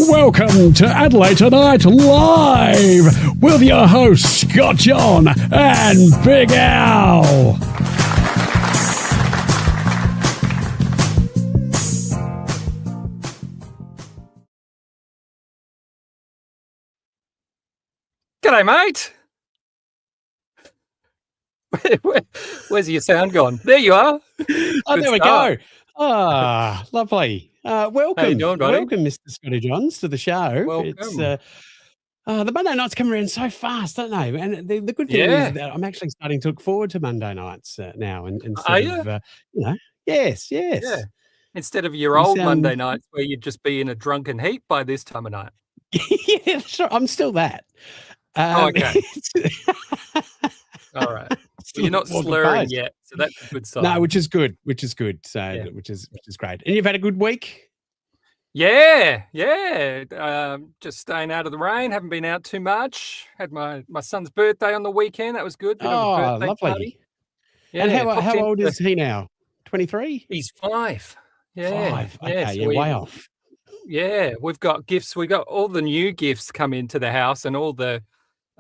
Welcome to Adelaide Tonight Live with your hosts Scott John and Big Al. G'day, mate. Where's your sound gone? There you are. Oh, there we go. Ah, lovely. Welcome. How you doing, buddy? Welcome, Mr. Scotty Johns, to the show. Welcome. It's the Monday nights come around so fast, don't they? And the good thing is that I'm actually starting to look forward to Monday nights now. Yes. Yeah. Instead of your old Monday nights where you'd just be in a drunken heap by this time of night. Yeah, sure. I'm still that. Okay. All right. Well, you're not slurring yet, so that's a good sign. No, which is good. So, which is great. And you've had a good week? Yeah. Just staying out of the rain. Haven't been out too much. Had my son's birthday on the weekend. That was good. Lovely. Party. Yeah. And how old is he now? 23? He's 5. Yeah. 5. Okay, way off. Yeah, we've got gifts. We got all the new gifts come into the house, and all the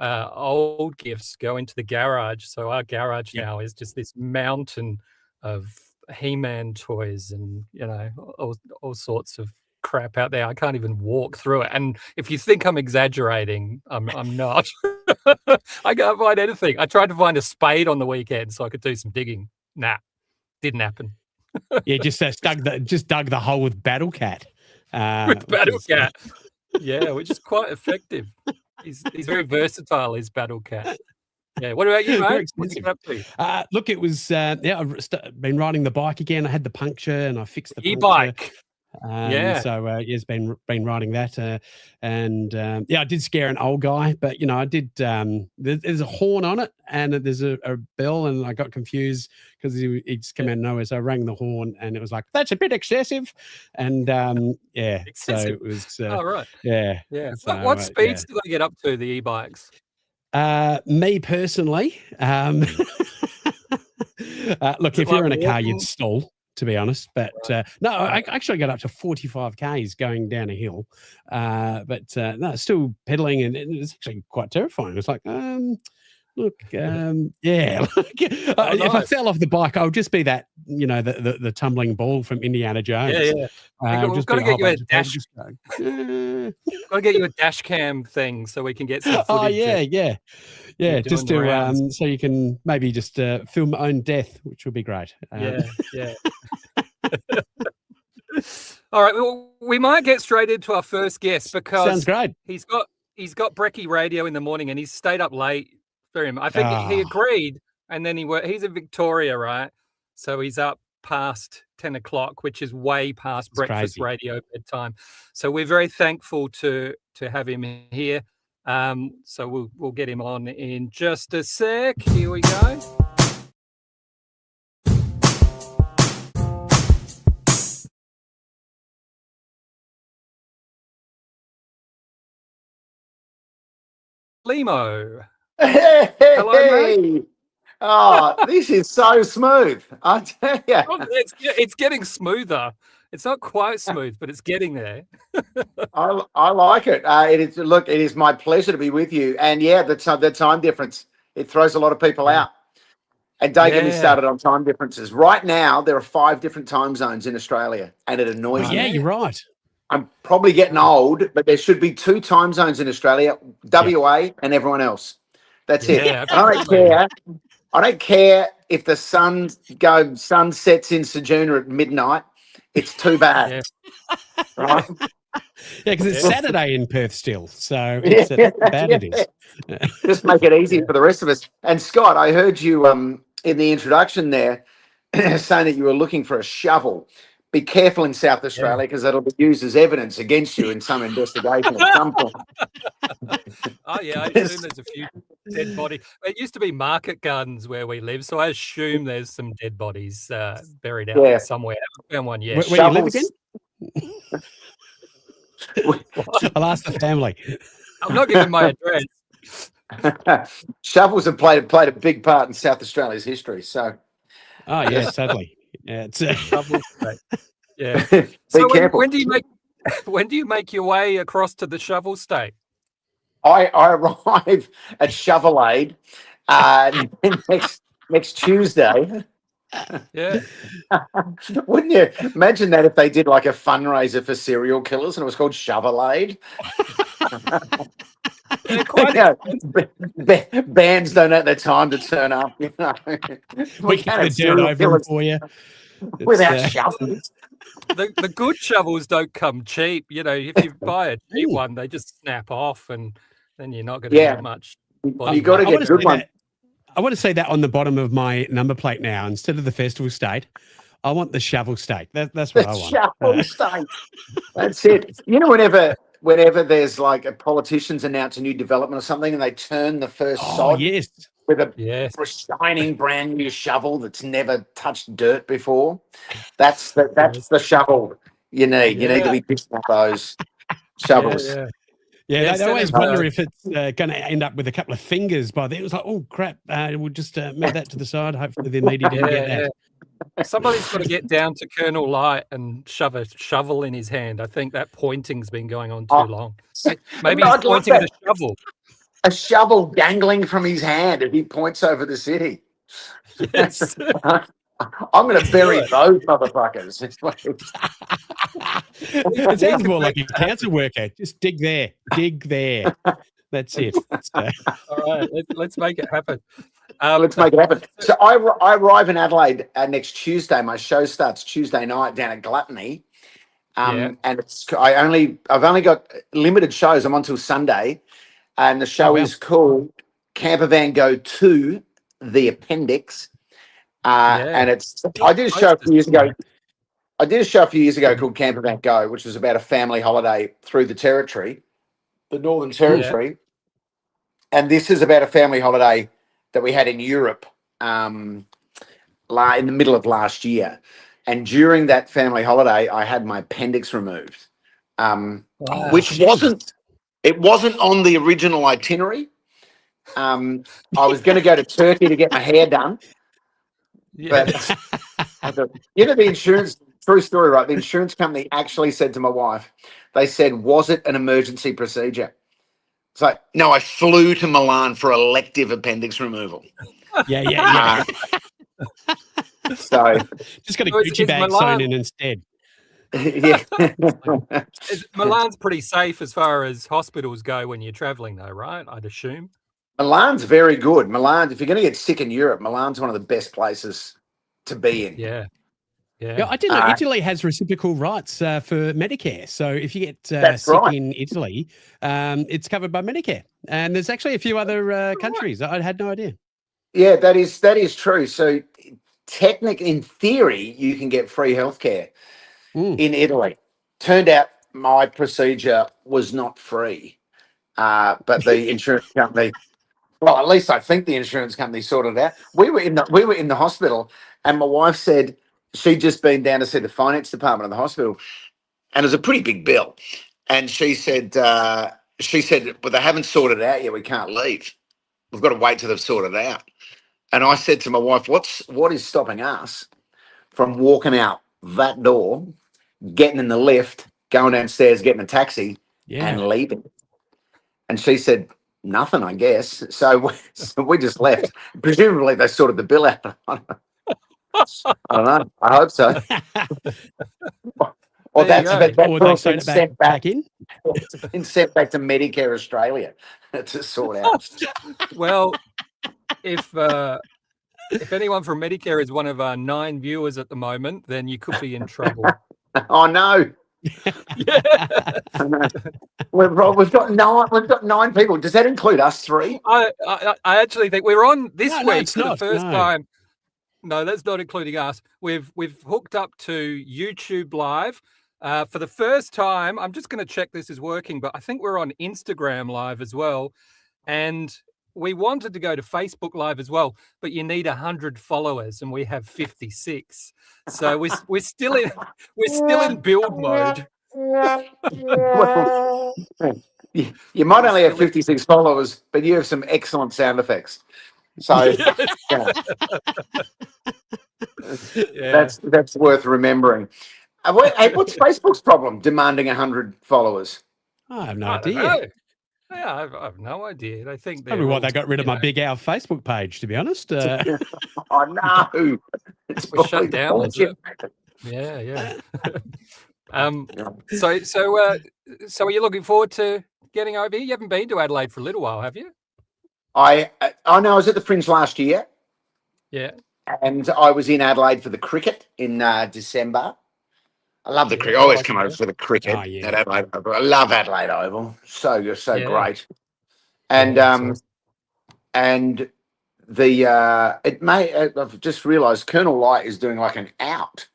old gifts go into the garage. So our garage now is just this mountain of He-Man toys and all sorts of crap out there. I can't even walk through it. And if you think I'm exaggerating, I'm not. I can't find anything. I tried to find a spade on the weekend so I could do some digging. Nah, didn't happen. Yeah, just dug the hole with Battle Cat. With Battle Cat. Yeah, which is quite effective. He's very versatile, his Battle Cat. Yeah. What about you, mate? What you up to? Look, it was I've been riding the bike again. I had the puncture and I fixed the e-bike. So it's been riding that, I did scare an old guy, but I did. There's a horn on it, and there's a bell, and I got confused because he just came out of nowhere. So I rang the horn, and it was like, that's a bit excessive, and excessive. So it was. Right. Yeah. So, what speeds do they get up to, the e-bikes? Me personally, look, if you're in a car, you'd stall, to be honest. But no, I actually got up to 45 Ks going down a hill. No, still pedaling, and it's actually quite terrifying. It's like, if I fell off the bike, I would just be that, the tumbling ball from Indiana Jones. Yeah. We've got to get you a dash. Got to get you a dash cam thing so we can get some footage. Yeah. Just to so you can maybe just film my own death, which would be great. Yeah. All right. Well, we might get straight into our first guest because sounds great. He's got Brekkie radio in the morning, and he's stayed up late for him. I think he agreed, and then he's in Victoria, right? So he's up past 10 o'clock, which is way past breakfast radio bedtime. So we're very thankful to have him here. So we'll get him on in just a sec. Here we go. Lehmo. Hey. Hello, mate. Oh, this is so smooth. I tell you. It's getting smoother. It's not quite smooth, but it's getting there. I like it. It is my pleasure to be with you. And the time difference, it throws a lot of people out. And don't get me started on time differences. Right now, there are 5 different time zones in Australia, and it annoys me. Yeah, you're right. I'm probably getting old, but there should be 2 time zones in Australia, WA and everyone else. That's it. Yeah, I don't care. I don't care if the sun sets in Ceduna at midnight. It's too bad. Yeah. Right? Yeah, because it's Saturday in Perth still. So it's how bad it is. Just make it easy for the rest of us. And Scott, I heard you in the introduction there saying that you were looking for a shovel. Be careful in South Australia because that'll be used as evidence against you in some investigation at some point. Oh, yeah, I assume there's a few dead bodies. It used to be market gardens where we live, so I assume there's some dead bodies buried out there somewhere. I haven't found one yet. Where you live again? I'll ask the family. I'm not giving my address. Shovels have played a big part in South Australia's history. So, oh yeah, sadly, yeah. It's yeah. Be careful. When do you make when do you make your way across to the shovel state? I arrive at Shovelade next Tuesday. Yeah. Wouldn't you imagine that if they did like a fundraiser for serial killers and it was called Shovelade? Yeah, quite Bands don't have the time to turn up. You know, We can't kick the have dirt serial over them killers for you. without shovels. the good shovels don't come cheap. You know, if you buy a cheap one, they just snap off, and then you're not going to get much. You got to get good ones. I want to say that on the bottom of my number plate now, instead of the festival state, I want the shovel state. That's what I want. Shovel state. That's it. You know, whenever there's like a politicians announce a new development or something, and they turn the first sod with a shining brand new shovel that's never touched dirt before. That's the shovel you need. You need to be picking up those shovels. Yeah, they always wonder if it's going to end up with a couple of fingers by then. It was like, oh crap, we'll just move that to the side. Hopefully the media didn't get that. Somebody's got to get down to Colonel Light and shove a shovel in his hand. I think that pointing's been going on too long. Maybe he's pointing at a shovel. A shovel dangling from his hand as he points over the city. Yes. I'm going to bury those motherfuckers. It sounds more like a cancer worker. Just dig there. That's it. All right, let's make it happen. Let's make it happen. So I arrive in Adelaide next Tuesday. My show starts Tuesday night down at Gluttony, and I've only got limited shows. I'm on till Sunday, and the show is called Campervan Go to the Appendix. And I did a show a few years ago. I did a show a few years ago called Campervan Go, which was about a family holiday through the Territory, the Northern Territory. And this is about a family holiday that we had in Europe in the middle of last year. And during that family holiday, I had my appendix removed, which wasn't on the original itinerary. I was going to go to Turkey to get my hair done. But the insurance, true story, right? The insurance company actually said to my wife, they said, was it an emergency procedure? It's like, no, I flew to Milan for elective appendix removal. Yeah. So just got a Gucci bag sewn in instead. Milan's pretty safe as far as hospitals go when you're traveling, though, right? I'd assume. Milan's very good. Milan, if you're going to get sick in Europe, Milan's one of the best places to be in. Yeah, I didn't know Italy has reciprocal rights for Medicare. So if you get sick in Italy, it's covered by Medicare. And there's actually a few other countries. I had no idea. Yeah, that is true. So in theory, you can get free healthcare in Italy. Turned out my procedure was not free, but the insurance company. Well, at least I think the insurance company sorted it out. We were in the hospital, and my wife said she'd just been down to see the finance department of the hospital, and it was a pretty big bill. And she said, "But they haven't sorted it out yet. We can't leave. We've got to wait till they've sorted it out." And I said to my wife, "What is stopping us from walking out that door, getting in the lift, going downstairs, getting a taxi, and leaving?" And she said, "Nothing, I guess." So we just left. Presumably they sorted the bill out. I don't know. I hope so. Or that's been sent back in. It's been sent back to Medicare Australia to sort out. Well, if anyone from Medicare is one of our 9 viewers at the moment, then you could be in trouble. Oh no. We've got 9 people. Does that include us 3? I actually think we're on this week for the first time. No, that's not including us. We've hooked up to YouTube Live for the first time. I'm just going to check this is working, but I think we're on Instagram Live as well. And we wanted to go to Facebook Live as well, but you need 100 followers, and we have 56. So we're still in build mode. Well, you might only have 56 followers, but you have some excellent sound effects. So that's worth remembering. What's Facebook's problem demanding 100 followers? I have no I don't idea. know. Yeah, I've no idea. They think they're Probably why all, they got rid of you my know, Big Al Facebook page, to be honest. Oh no, it's was shut probably the down, was bullshit. it? Yeah. So are you looking forward to getting over here? You haven't been to Adelaide for a little while, have you? I know I was at the Fringe last year, Yeah. and I was in Adelaide for the cricket in December. I love the cricket. I always come over for the cricket Oh, yeah. at Adelaide Oval. I love Adelaide Oval. So Yeah. great. And Yeah, and the I've just realised Colonel Light is doing like an out.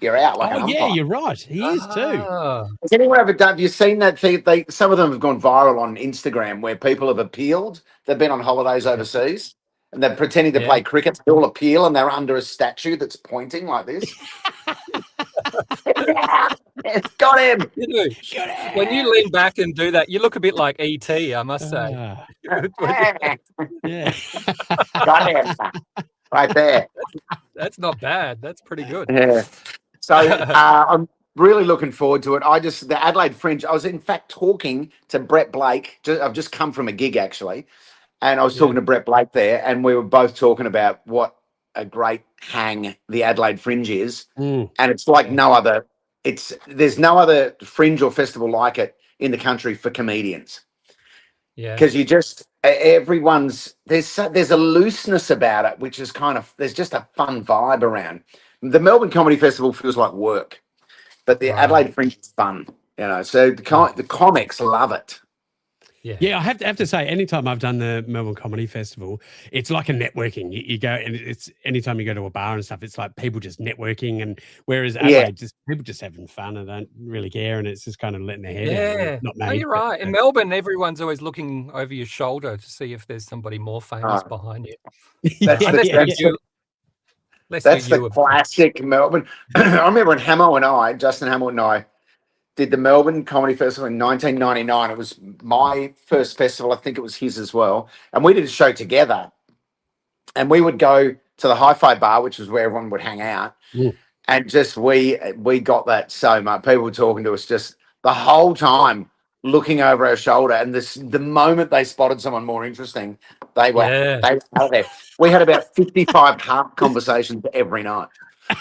You're out like an Oh, yeah, umpire. you're right. He is too. Has anyone ever done? Have you seen that thing? Some of them have gone viral on Instagram where people have appealed. They've been on holidays overseas and they're pretending to play cricket. They all appeal and they're under a statue that's pointing like this. It's got him. You do. When you lean back and do that, you look a bit like E.T., I must say. Yeah. Got him. Right there. That's not bad. That's pretty good. Yeah. So I'm really looking forward to it. The Adelaide Fringe, I was in fact talking to Brett Blake. I've just come from a gig actually. And I was talking to Brett Blake there, and we were both talking about what a great hang the Adelaide Fringe is. And it's like no other. There's no other fringe or festival like it in the country for comedians. Yeah. Because there's a looseness about it, which is there's just a fun vibe around. The Melbourne Comedy Festival feels like work, but the Adelaide Fringe is fun, so the comics love it. Yeah, I have to say, anytime I've done the Melbourne Comedy Festival, it's like a networking. You go, and it's anytime you go to a bar and stuff, it's like people just networking. And whereas Adelaide, people just having fun and don't really care, and it's just kind of letting their hair down. Yeah, Not no, me. you're right. In Melbourne, everyone's always looking over your shoulder to see if there's somebody more famous behind you. That's the classic Melbourne. I remember when Justin Hamill and I, did the Melbourne Comedy Festival in 1999. It was my first festival. I think it was his as well. And we did a show together. And we would go to the Hi-Fi bar, which was where everyone would hang out. And just we got that so much. People were talking to us just the whole time, looking over our shoulder. And the moment they spotted someone more interesting, they were out there. We had about 55 half conversations every night.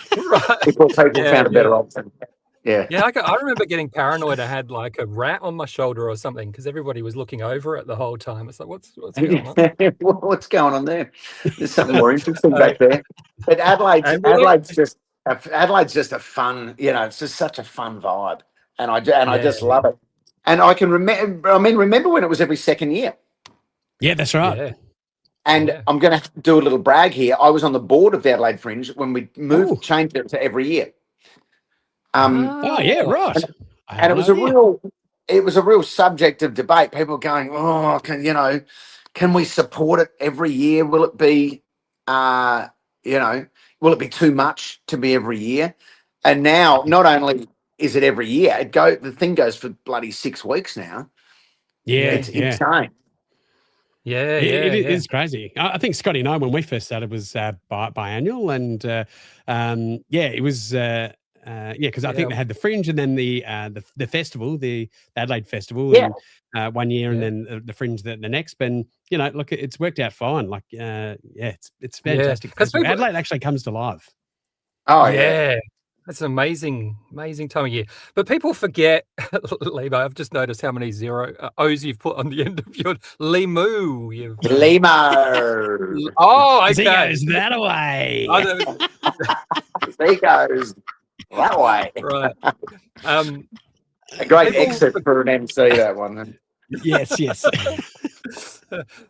Before people found a better option. Yeah, I remember getting paranoid. I had like a rat on my shoulder or something because everybody was looking over it the whole time. It's like, what's going on? What's going on there? There's something more interesting back there. But Adelaide's just a fun. It's just such a fun vibe, and I just love it. And I can remember. Remember when it was every second year? Yeah, that's right. Yeah. And I'm going to do a little brag here. I was on the board of the Adelaide Fringe when we changed it to every year. Oh yeah, right. And it was a real subject of debate. People going, "Oh, can we support it every year? Will it be, will it be too much to be every year?" And now, not only is it every year, the thing goes for bloody 6 weeks now. Yeah, it's insane. Yeah, it is crazy. I think Scotty and I, when we first started, was biannual, and it was. Because I think they had the Fringe and then the festival, the Adelaide Festival, and, 1 year, and then the Fringe the next. And look, it's worked out fine. Like, it's fantastic. Yeah. Adelaide actually comes to life. Oh yeah. That's an amazing time of year. But people forget, Lehmo, I've just noticed how many O's you've put on the end of your Lehmo. Lehmo. Oh, okay. He goes that away. He goes that way. Right. A great exit for an MC, that one. Yes.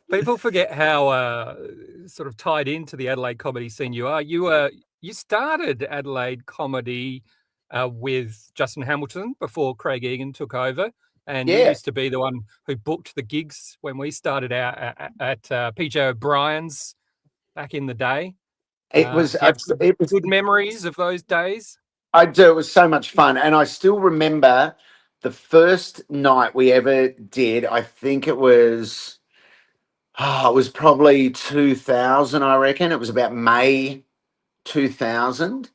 People forget how sort of tied into the Adelaide comedy scene you are. You started Adelaide comedy with Justin Hamilton before Craig Egan took over, and you used to be the one who booked the gigs when we started out at PJ O'Brien's back in the day. It was good memories of those days. I do. It was so much fun, and I still remember the first night we ever did. I think it was probably 2000. I reckon it was about May 2000,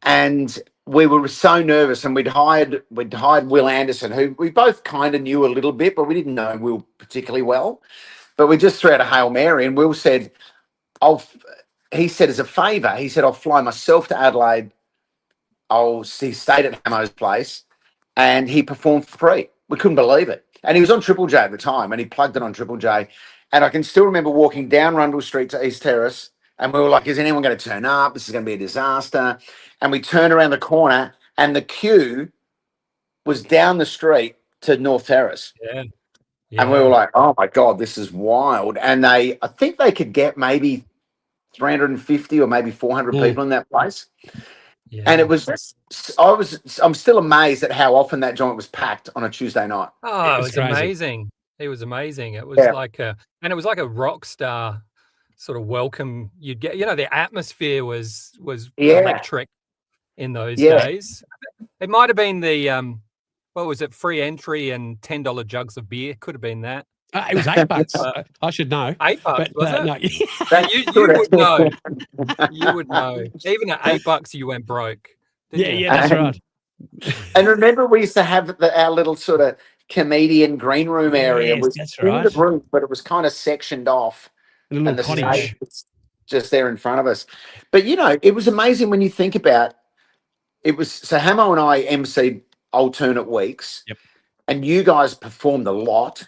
and we were so nervous, and we'd hired Will Anderson, who we both kind of knew a little bit, but we didn't know Will particularly well. But we just threw out a Hail Mary, and Will said, he said, as a favour, he said, I'll fly myself to Adelaide. He stayed at Hamo's place, and he performed for free. We couldn't believe it. And he was on Triple J at the time, and he plugged it on Triple J. And I can still remember walking down Rundle Street to East Terrace, and we were like, is anyone going to turn up? This is going to be a disaster. And we turned around the corner, and the queue was down the street to North Terrace. Yeah. And we were like, oh, my God, this is wild. And I think they could get maybe 350 or maybe 400 people in that place. Yeah. And it was just, I'm still amazed at how often that joint was packed on a Tuesday night. Oh, it was amazing. It was amazing. It was like and it was like a rock star sort of welcome you'd get. You know, the atmosphere was electric in those days. It might have been the what was it, free entry and $10 jugs of beer. Could have been that. It was $8. I should know. $8, was it? No. You would know. You would know. Even at $8, you went broke. Yeah, that's right. And remember, we used to have our little sort of comedian green room area. Yes, was that's in right. the room, but it was kind of sectioned off. A little cottage. Just there in front of us. But, you know, it was amazing when you think about it. Was so Hamo and I emceed alternate weeks. Yep. And you guys performed a lot.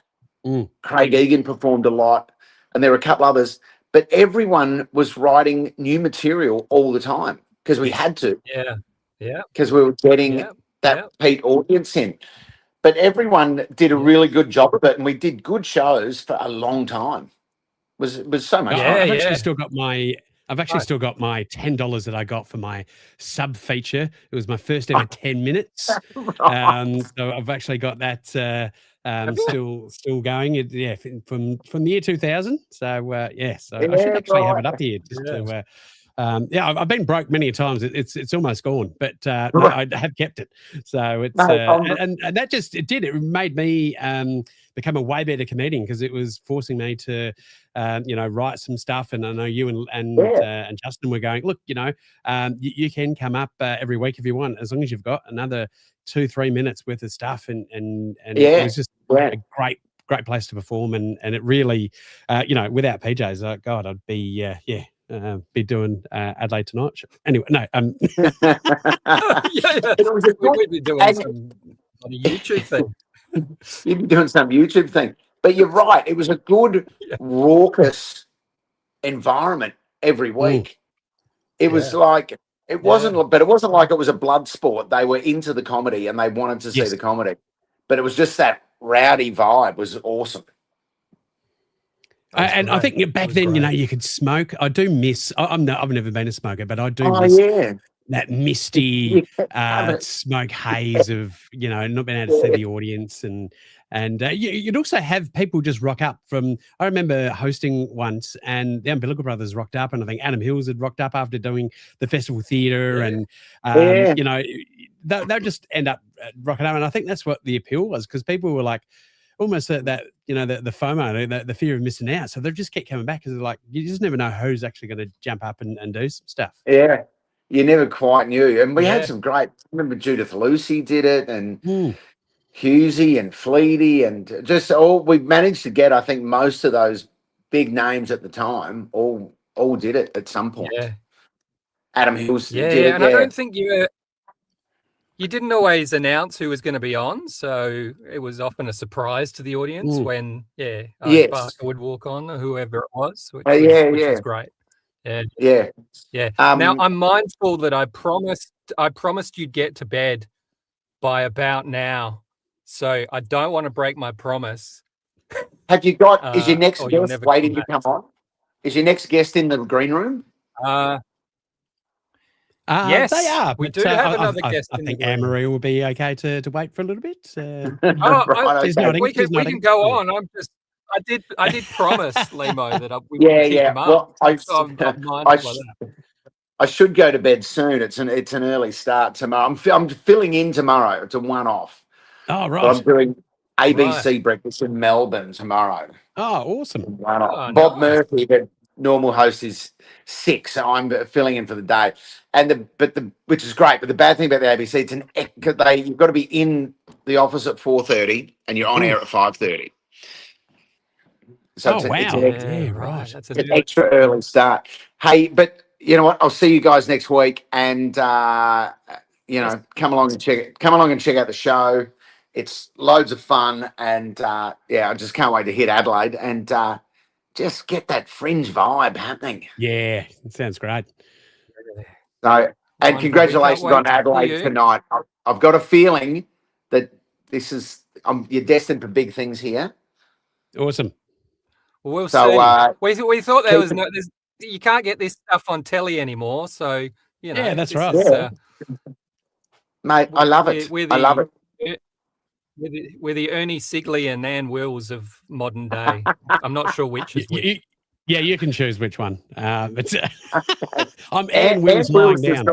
Craig Egan performed a lot, and there were a couple others, but everyone was writing new material all the time because we had to. Yeah. Because we were getting that Pete audience in. But everyone did a really good job of it, and we did good shows for a long time. It was so much fun. I've actually still got my $10 that I got for my sub feature. It was my first ever 10 minutes. So I've actually got that still going. From the year 2000. So I should actually have it up here. I've been broke many times. It's almost gone, but I have kept it. So it's and that it made me become a way better comedian because it was forcing me to write some stuff. And I know you and Justin were going, look, you can come up every week if you want, as long as you've got another 2-3 minutes worth of stuff. And it was just a great place to perform. And it really, without PJs, God, I'd be doing Adelaide Tonight show. Anyway, no. We'd be doing some on a YouTube thing. You'd be doing some YouTube thing. But you're right. It was a good, raucous environment every week. It was like, it wasn't like it was a blood sport. They were into the comedy and they wanted to see the comedy. But it was just that rowdy vibe was awesome. And I think back then, you could smoke. I do miss. I've never been a smoker, but I do miss that misty smoke haze of not being able to see the audience, and you'd also have people just rock up from. I remember hosting once, and the Umbilical Brothers rocked up, and I think Adam Hills had rocked up after doing the festival theatre, and they'll just end up rocking up, and I think that's what the appeal was because people were like. Almost that the FOMO, the fear of missing out. So they just kept coming back because they're like, you just never know who's actually going to jump up and do some stuff. Yeah, you never quite knew. And we had some great. I remember Judith Lucy did it, and Husey and Fleety, and just we managed to get. I think most of those big names at the time all did it at some point. Yeah. Adam Hills did it. And I don't think you didn't always announce who was going to be on, so it was often a surprise to the audience when, Barker would walk on, or whoever it was, which was great. Yeah. Now I'm mindful that I promised you'd get to bed by about now, so I don't want to break my promise. Have you got? Is your next guest waiting to come on? Is your next guest in the green room? Yes, they are. We do have another guest. I think AnnMarie will be okay to wait for a little bit. We can go on. I did promise Lehmo that we would pick him up. Well, I should go to bed soon. It's an early start tomorrow. I'm filling in tomorrow. It's a one-off. Oh right. But I'm doing ABC breakfast in Melbourne tomorrow. Oh, awesome. Bob Murphy, but normal host is 6, so I'm filling in for the day. And which is great. But the bad thing about the ABC, you've got to be in the office at 4:30 and you're on air at 5:30. So Oh, it's wow. an Yeah, right. That's an extra early start. Hey, but you know what? I'll see you guys next week, and come along and check out the show. It's loads of fun, and I just can't wait to hit Adelaide and just get that Fringe vibe happening. Yeah, it sounds great. So, and Wonderful. congratulations We can't on wait to Adelaide see you. tonight. I've got a feeling that you're destined for big things here. Awesome. Well, we'll So, see. We thought there was you can't get this stuff on telly anymore. So Yeah, that's this right. is, mate, I love it. I love it. We're the Ernie Sigley and Ann Wills of modern day. I'm not sure which is which. Yeah, you can choose which one. I'm Ann Wills lying down.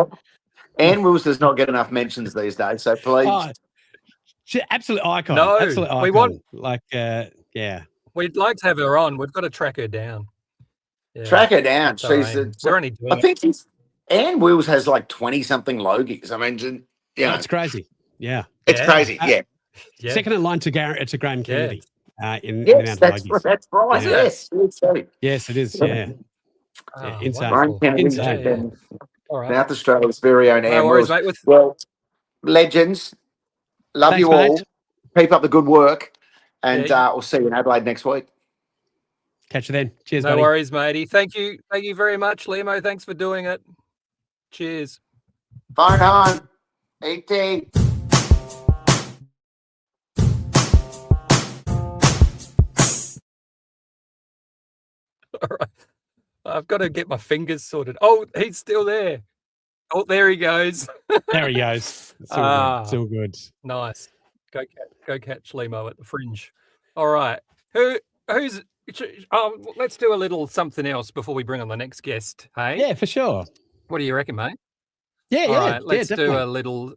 Ann Wills does not get enough mentions these days, so please. Oh, absolute icon. No, absolute icon. we want yeah. We'd like to have her on. We've got to track her down. Yeah, track her down. we're only doing I think Ann Wills has like 20-something Logies. I mean, it's crazy. Yeah, it's crazy. Yeah. Second in line to Graham Kennedy. In yes, the amount of that's right. Yeah. Yes, it is. Yeah, insane. Graham Kennedy, Insane. All right. South Australia's very own Ann worries, Wills. mate. Well, legends, love Thanks, you all. mate. Keep up the good work, and we'll see you in Adelaide next week. Catch you then. Cheers, no buddy. worries, matey. Thank you very much, Lehmo. Thanks for doing it. Cheers. Phone home. ET. All right. I've got to get my fingers sorted. Oh, he's still there. Oh, there he goes. There he goes. It's all good. Nice. Go catch Lehmo at the Fringe. All right. Who's? Let's do a little something else before we bring on the next guest. Hey. Yeah, for sure. What do you reckon, mate? Yeah. All right. Let's do definitely. a little.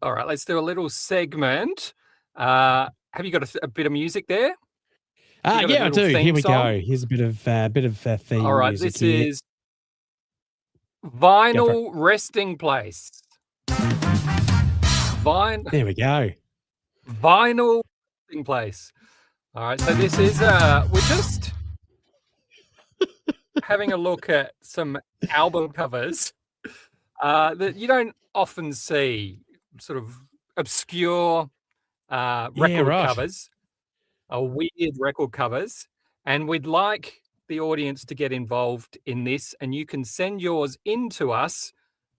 All right. Let's do a little segment. Have you got a bit of music there? Yeah, I do. Here we song? go. Here's a bit of theme. All right. music This here. is Vinyl Resting Place. There we go. Vinyl Resting Place. All right, so this is we're just having a look at some album covers that you don't often see, sort of obscure record covers, weird record covers, and we'd like the audience to get involved in this, and you can send yours in to us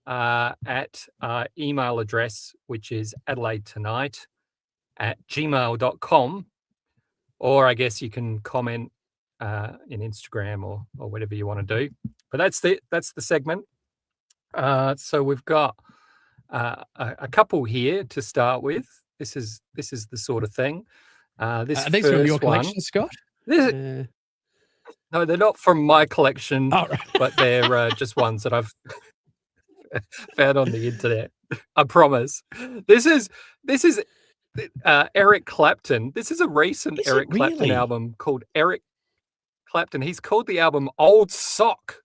at our email address, which is adelaidetonight@gmail.com, or I guess you can comment in Instagram or whatever you want to do. But that's the segment. So we've got a couple here to start with. This is the sort of thing. This Are these from your one, collection, Scott? No, they're not from my collection, right. but they're just ones that I've found on the internet. I promise. This is Eric Clapton. This is a recent Eric Clapton album called Eric Clapton. He's called the album Old Sock,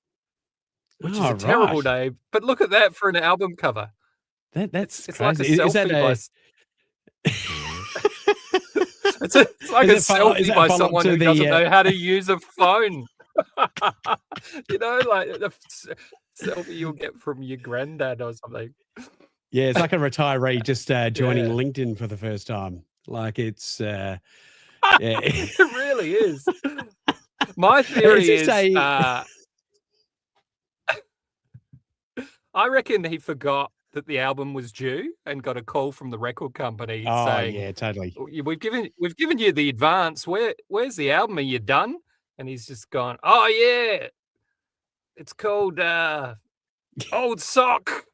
which is a terrible name. But look at that for an album cover. That's it's crazy. Like a selfie it's like a selfie by someone who doesn't know how to use a phone. You know, like the selfie you'll get from your granddad or something. Yeah, it's like a retiree just joining LinkedIn for the first time. Like it's, yeah. It really is. My theory is, I reckon he forgot that the album was due and got a call from the record company saying, yeah, totally. We've given you the advance. Where's the album? Are you done? And he's just gone, oh yeah, it's called Old Sock.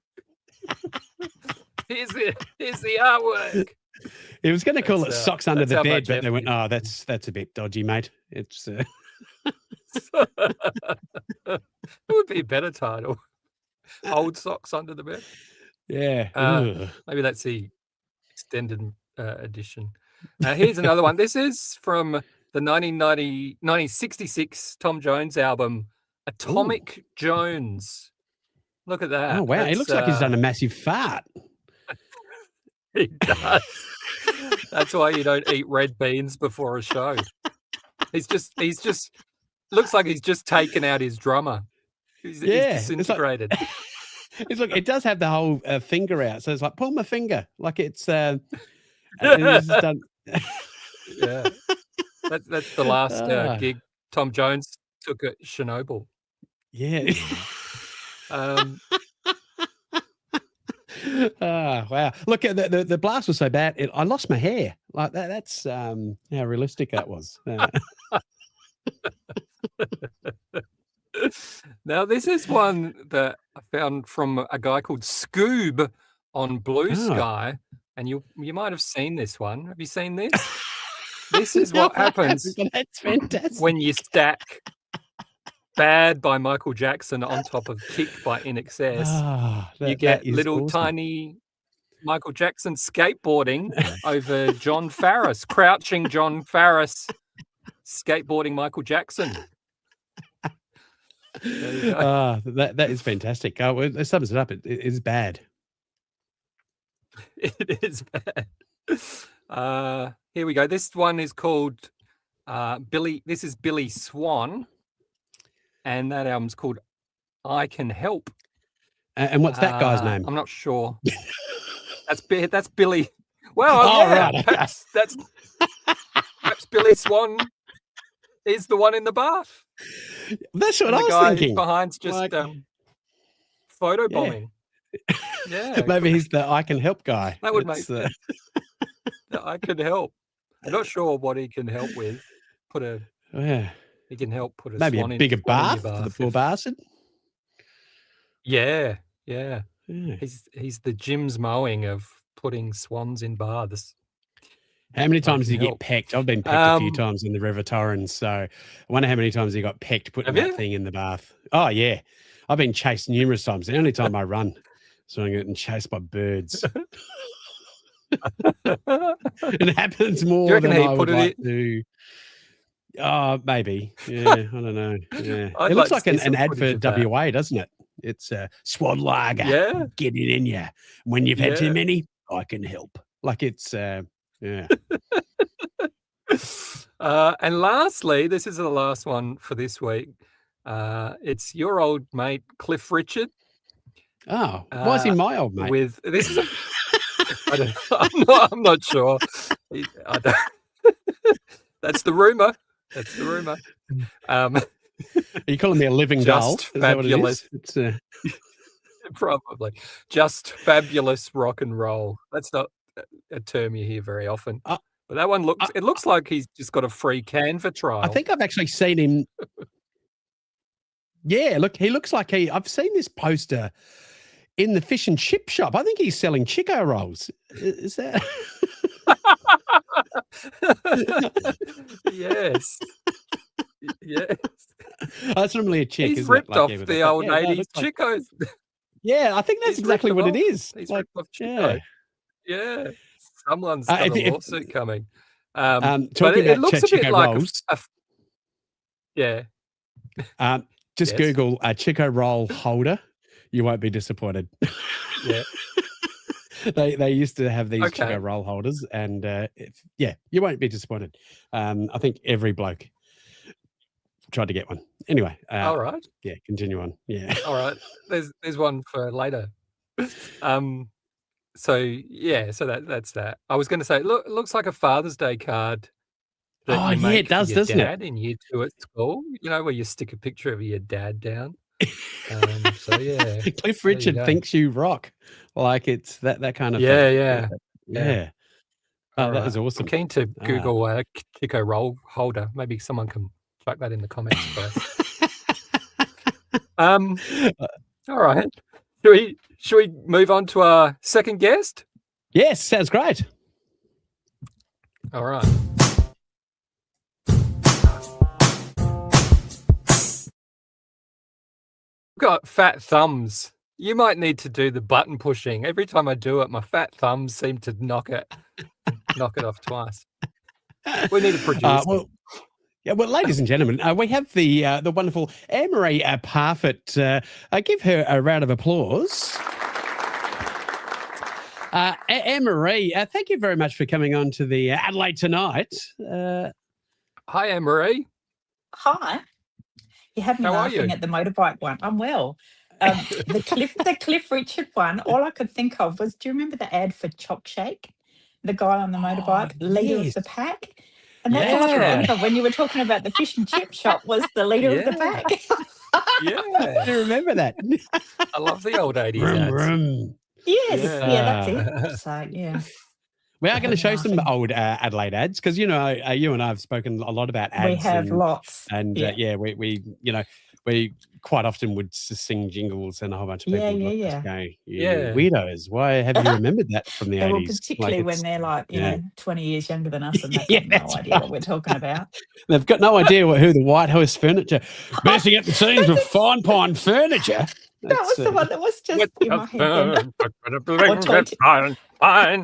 Here's the artwork. He was going to call it Socks Under the Bed, but they went, oh, that's a bit dodgy, mate. It's it would be a better title. Old Socks Under the Bed. Yeah. Maybe that's the extended edition. Here's another one. This is from the 1966 Tom Jones album, Atomic Jones. Look at that. Oh, wow. He looks like he's done a massive fart. He does. That's why you don't eat red beans before a show. He's just looks like he's just taken out his drummer. He's disintegrated. It's like it does have the whole finger out, so it's like pull my finger, like it's and it's done. Yeah, that's the last gig Tom Jones took at Chernobyl. Yeah. Oh, wow. Look, the blast was so bad, I lost my hair. Like that's how realistic that was. Now, this is one that I found from a guy called Scoob on Blue Sky, and you might have seen this one. Have you seen this? This is what happens That's fantastic. when you stack Bad by Michael Jackson on top of Kick by InXS. You get little tiny Michael Jackson skateboarding over John Farris, crouching John Farris skateboarding Michael Jackson. That is fantastic. It sums it up. It is bad. It is bad. Here we go. This one is called Billy. This is Billy Swan. And that album's called I Can Help. And what's that guy's name? I'm not sure. That's Billy. Well, right. Perhaps Billy Swan is the one in the bath. That's what and I the was guy thinking. Behind's just photo bombing. Yeah. Maybe he's the I Can Help guy. That would make sense. I can help. I'm not sure what he can help with. He can help put a maybe swan a bigger in bath your for the poor bastard. Yeah. He's the Jim's mowing of putting swans in baths. How many times do you get pecked? I've been pecked a few times in the River Torrens, so I wonder how many times you got pecked putting that thing in the bath. Oh, yeah. I've been chased numerous times. The only time I run, so I'm getting chased by birds. It happens more than I would like to. Oh, maybe. Yeah, I don't know. Yeah. It looks like an ad for WA, doesn't it? It's Swan Lager. Yeah. Get it in you. When you've had too many, I can help. Like it's, yeah. And lastly, this is the last one for this week. It's your old mate, Cliff Richard. Oh, why is he my old mate? With this is I'm not sure. That's the rumor. That's the rumor. Are you calling me a living doll? Just fabulous. It's probably just fabulous rock and roll. That's not a term you hear very often. But that one looks like he's just got a free Canva trial. I think I've actually seen him. Yeah, look, he looks like I've seen this poster in the fish and chip shop. I think he's selling Chico rolls. Is that? Yes. Yes. That's normally a chick. He's ripped off the old 80s Chicos. Yeah, I think that's exactly what it is. He's ripped off Chico. Yeah. Someone's got a lawsuit coming. But it looks a bit like rolls. Yeah. Just Google a Chico roll holder. You won't be disappointed. Yeah. They used to have these Chico roll holders, and you won't be disappointed. I think every bloke tried to get one. Anyway, all right. Yeah, continue on. Yeah. All right. There's one for later. So that's that. I was going to say, look, it looks like a Father's Day card. It does, doesn't it? In year 2 at school, where you stick a picture of your dad down. So yeah, Cliff Richard thinks you rock, like it's that kind of thing. Yeah. Oh, that was awesome. I'm keen to Google a Chico roll holder. Maybe someone can chuck that in the comments first. All right. Should we move on to our second guest? Yes, sounds great. All right. Got fat thumbs. You might need to do the button pushing. Every time I do it, my fat thumbs seem to knock it off twice. We need a producer. Well, yeah, well, ladies and gentlemen, we have the wonderful AnneMarie Parfit. Give her a round of applause. AnneMarie, thank you very much for coming on to the Adelaide Tonight. Hi, AnnMarie. Hi. You had me How are laughing you? at the motorbike one. I'm well. The Cliff Richard one, all I could think of was, do you remember the ad for Choc Shake? The guy on the motorbike, leader of the pack? And that's all I could think of when you were talking about the fish and chip shop was the leader of the pack. Yeah. I remember that. I love the old 80s Vroom, ads. vroom. Yes, yeah, that's it. So, yeah. We are going to show some old Adelaide ads because, you know, you and I have spoken a lot about ads. We have lots. And we you know, we quite often would sing jingles and a whole bunch of people would look at us go, you weirdos, why haven't you remembered that from the 80s? Well, particularly when they're like, you know, 20 years younger than us and they've got no idea what we're talking about. They've got no idea who the White House furniture, bursting at the seams with fine pine furniture. That was the one that was just in my head.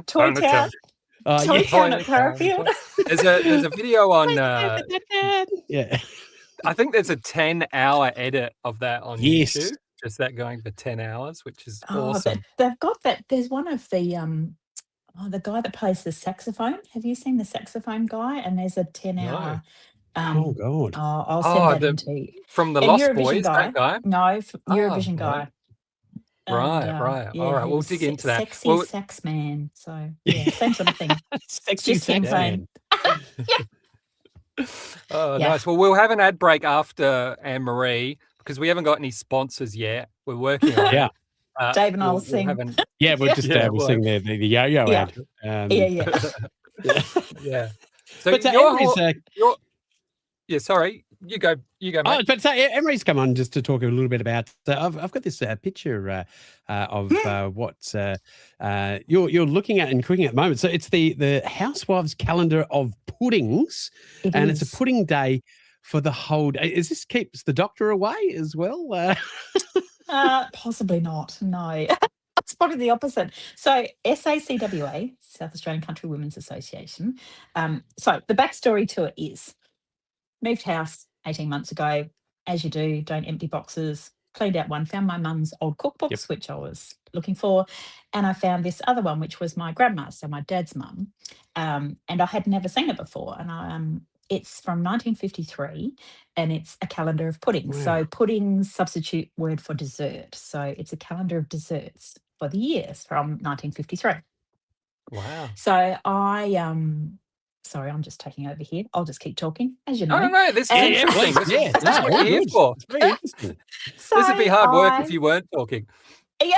Toy Town. Toy Town at Parafield. There's a video on I think there's a 10-hour edit of that on YouTube. Just that going for 10 hours, which is awesome. They've got that. There's one of the guy that plays the saxophone. Have you seen the saxophone guy? And there's a 10-hour. Oh God! I'll send that into you. From the Lost Boys, that guy? No, Eurovision guy. Right. All right, we'll dig into that. Sexy sax man. So yeah, same sort of thing. Sexy sax man. Nice. Well, we'll have an ad break after AnnMarie because we haven't got any sponsors yet. We're working on it. Dave and I will sing. We'll just we'll sing the yo-yo ad. So but sorry. You go, mate. But AnnMarie's come on just to talk a little bit about. I've got this picture of what you're looking at and cooking at the moment. So it's the Housewives calendar of puddings, it's a pudding day for the whole day. Is this keeps the doctor away as well? Possibly not. No, it's probably the opposite. So SACWA, South Australian Country Women's Association. So the backstory to it is moved house 18 months ago, as you do, don't empty boxes, cleaned out one, found my mum's old cookbooks, which I was looking for, and I found this other one, which was my grandma's, so my dad's mum, and I had never seen it before, and it's from 1953, and it's a calendar of puddings. Wow. So puddings, substitute word for dessert, so it's a calendar of desserts for the years from 1953. Wow. So sorry, I'm just taking over here. I'll just keep talking, as you know. No, this is interesting. That's what you're here for. It's very interesting. This would be hard work if you weren't talking. Yeah.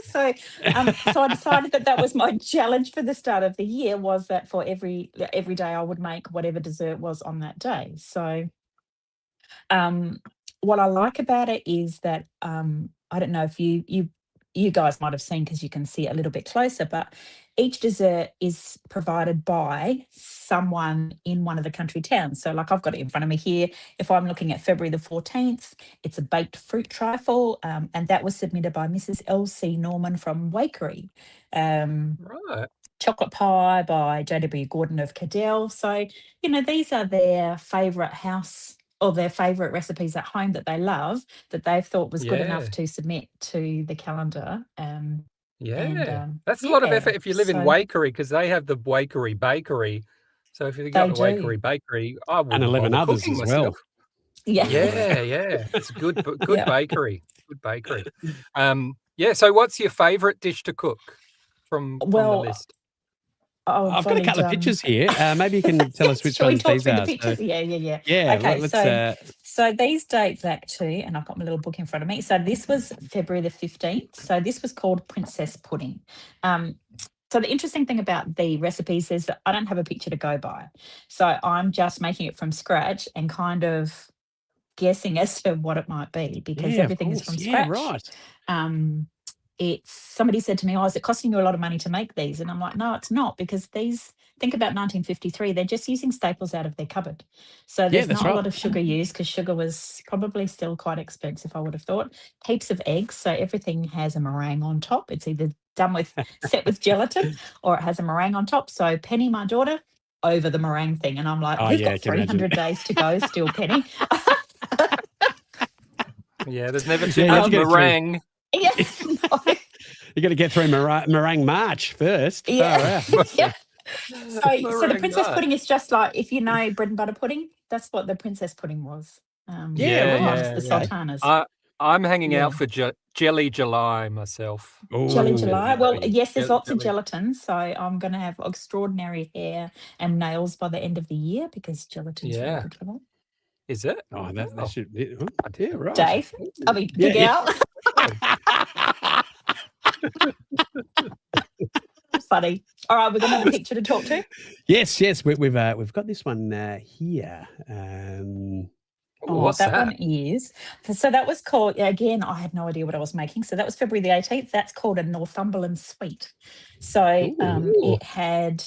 So I decided that was my challenge for the start of the year, was that for every day I would make whatever dessert was on that day. So what I like about it is that I don't know if you guys might have seen, because you can see it a little bit closer, but each dessert is provided by someone in one of the country towns. So like I've got it in front of me here. If I'm looking at February the 14th, it's a baked fruit trifle, and that was submitted by Mrs. L.C. Norman from Wakery. Right. Chocolate pie by J.W. Gordon of Cadell. So, you know, these are their favourite house or their favourite recipes at home that they love, that they've thought was good enough to submit to the calendar. That's a lot of effort if you live in Wakery, because they have the Wakery Bakery. So if you've got the Wakery Bakery, I would, and 11 others as well. Yeah. It's good bakery. Good bakery. So what's your favourite dish to cook from the list? I've got a couple of pictures here. Maybe you can tell us which ones these are. The yeah. Okay, so these date back to, and I've got my little book in front of me. So this was February the 15th. So this was called Princess Pudding. So the interesting thing about the recipes is that I don't have a picture to go by. So I'm just making it from scratch and kind of guessing as to what it might be, because everything is from scratch. Right. Somebody said to me, is it costing you a lot of money to make these? And I'm like, no, it's not, because think about 1953, they're just using staples out of their cupboard. So there's not a lot of sugar used, because sugar was probably still quite expensive, I would have thought. Heaps of eggs, so everything has a meringue on top. It's either set with gelatin, or it has a meringue on top. So Penny, my daughter, over the meringue thing. And I'm like, Oh, we've yeah, I got can imagine. 300 days to go still, Penny. Yeah, there's never too Yeah, much you gotta get through. meringue. Yeah. No. You got to get through meringue March first. Yeah. Far out. Yeah. So the Meringue princess nut. pudding is just like, if you know bread and butter pudding, that's what the princess pudding was. Yeah, minus right. the Yeah. sultanas. I'm hanging Yeah. out for Jelly July myself. Jelly Ooh, July. Well, lovely. yes, there's Jelly, lots of jelly. gelatin, so I'm going to have extraordinary hair and nails by the end of the year because gelatin's really Yeah. good for that. Is it? Oh, that Oh, should be. Oh, I yeah, didn't. right. Dave, I mean, Yeah, Big yeah. Al. Funny. All right, we've got another picture to talk to. Yes, we've got this one here. What's that that? one is. So that was called, again, I had no idea what I was making. So that was February the 18th. That's called a Northumberland sweet. So Ooh. it had,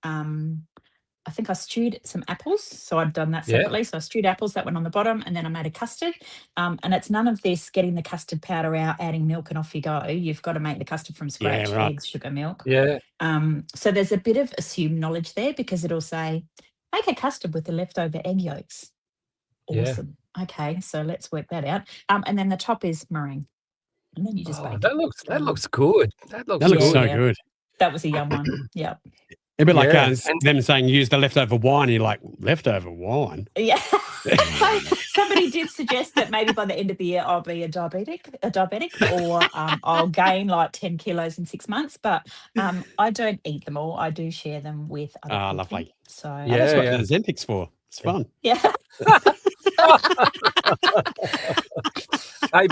I think I stewed some apples. So I'd done that Yeah. separately. So I stewed apples, that went on the bottom, and then I made a custard. And it's none of this getting the custard powder out, adding milk, and off you go. You've got to make the custard from scratch, Yeah, right. eggs, sugar, milk. Yeah. So there's a bit of assumed knowledge there because it'll say, make a custard with the leftover egg yolks. Yeah. Awesome. Okay, so let's work that out. And then the top is meringue. And then you just bake that it. looks good. That looks That looks good. so Yeah. good. That was a yum one. Yeah. It'd be like Yeah. them saying use the leftover wine. And you're like, leftover wine? Yeah. So somebody did suggest that maybe by the end of the year I'll be a diabetic, or I'll gain like 10 kilos in 6 months. But I don't eat them all. I do share them with other people. Lovely. So Oh, that's what Yeah. the Ozempic's for. It's fun. yeah. Hey,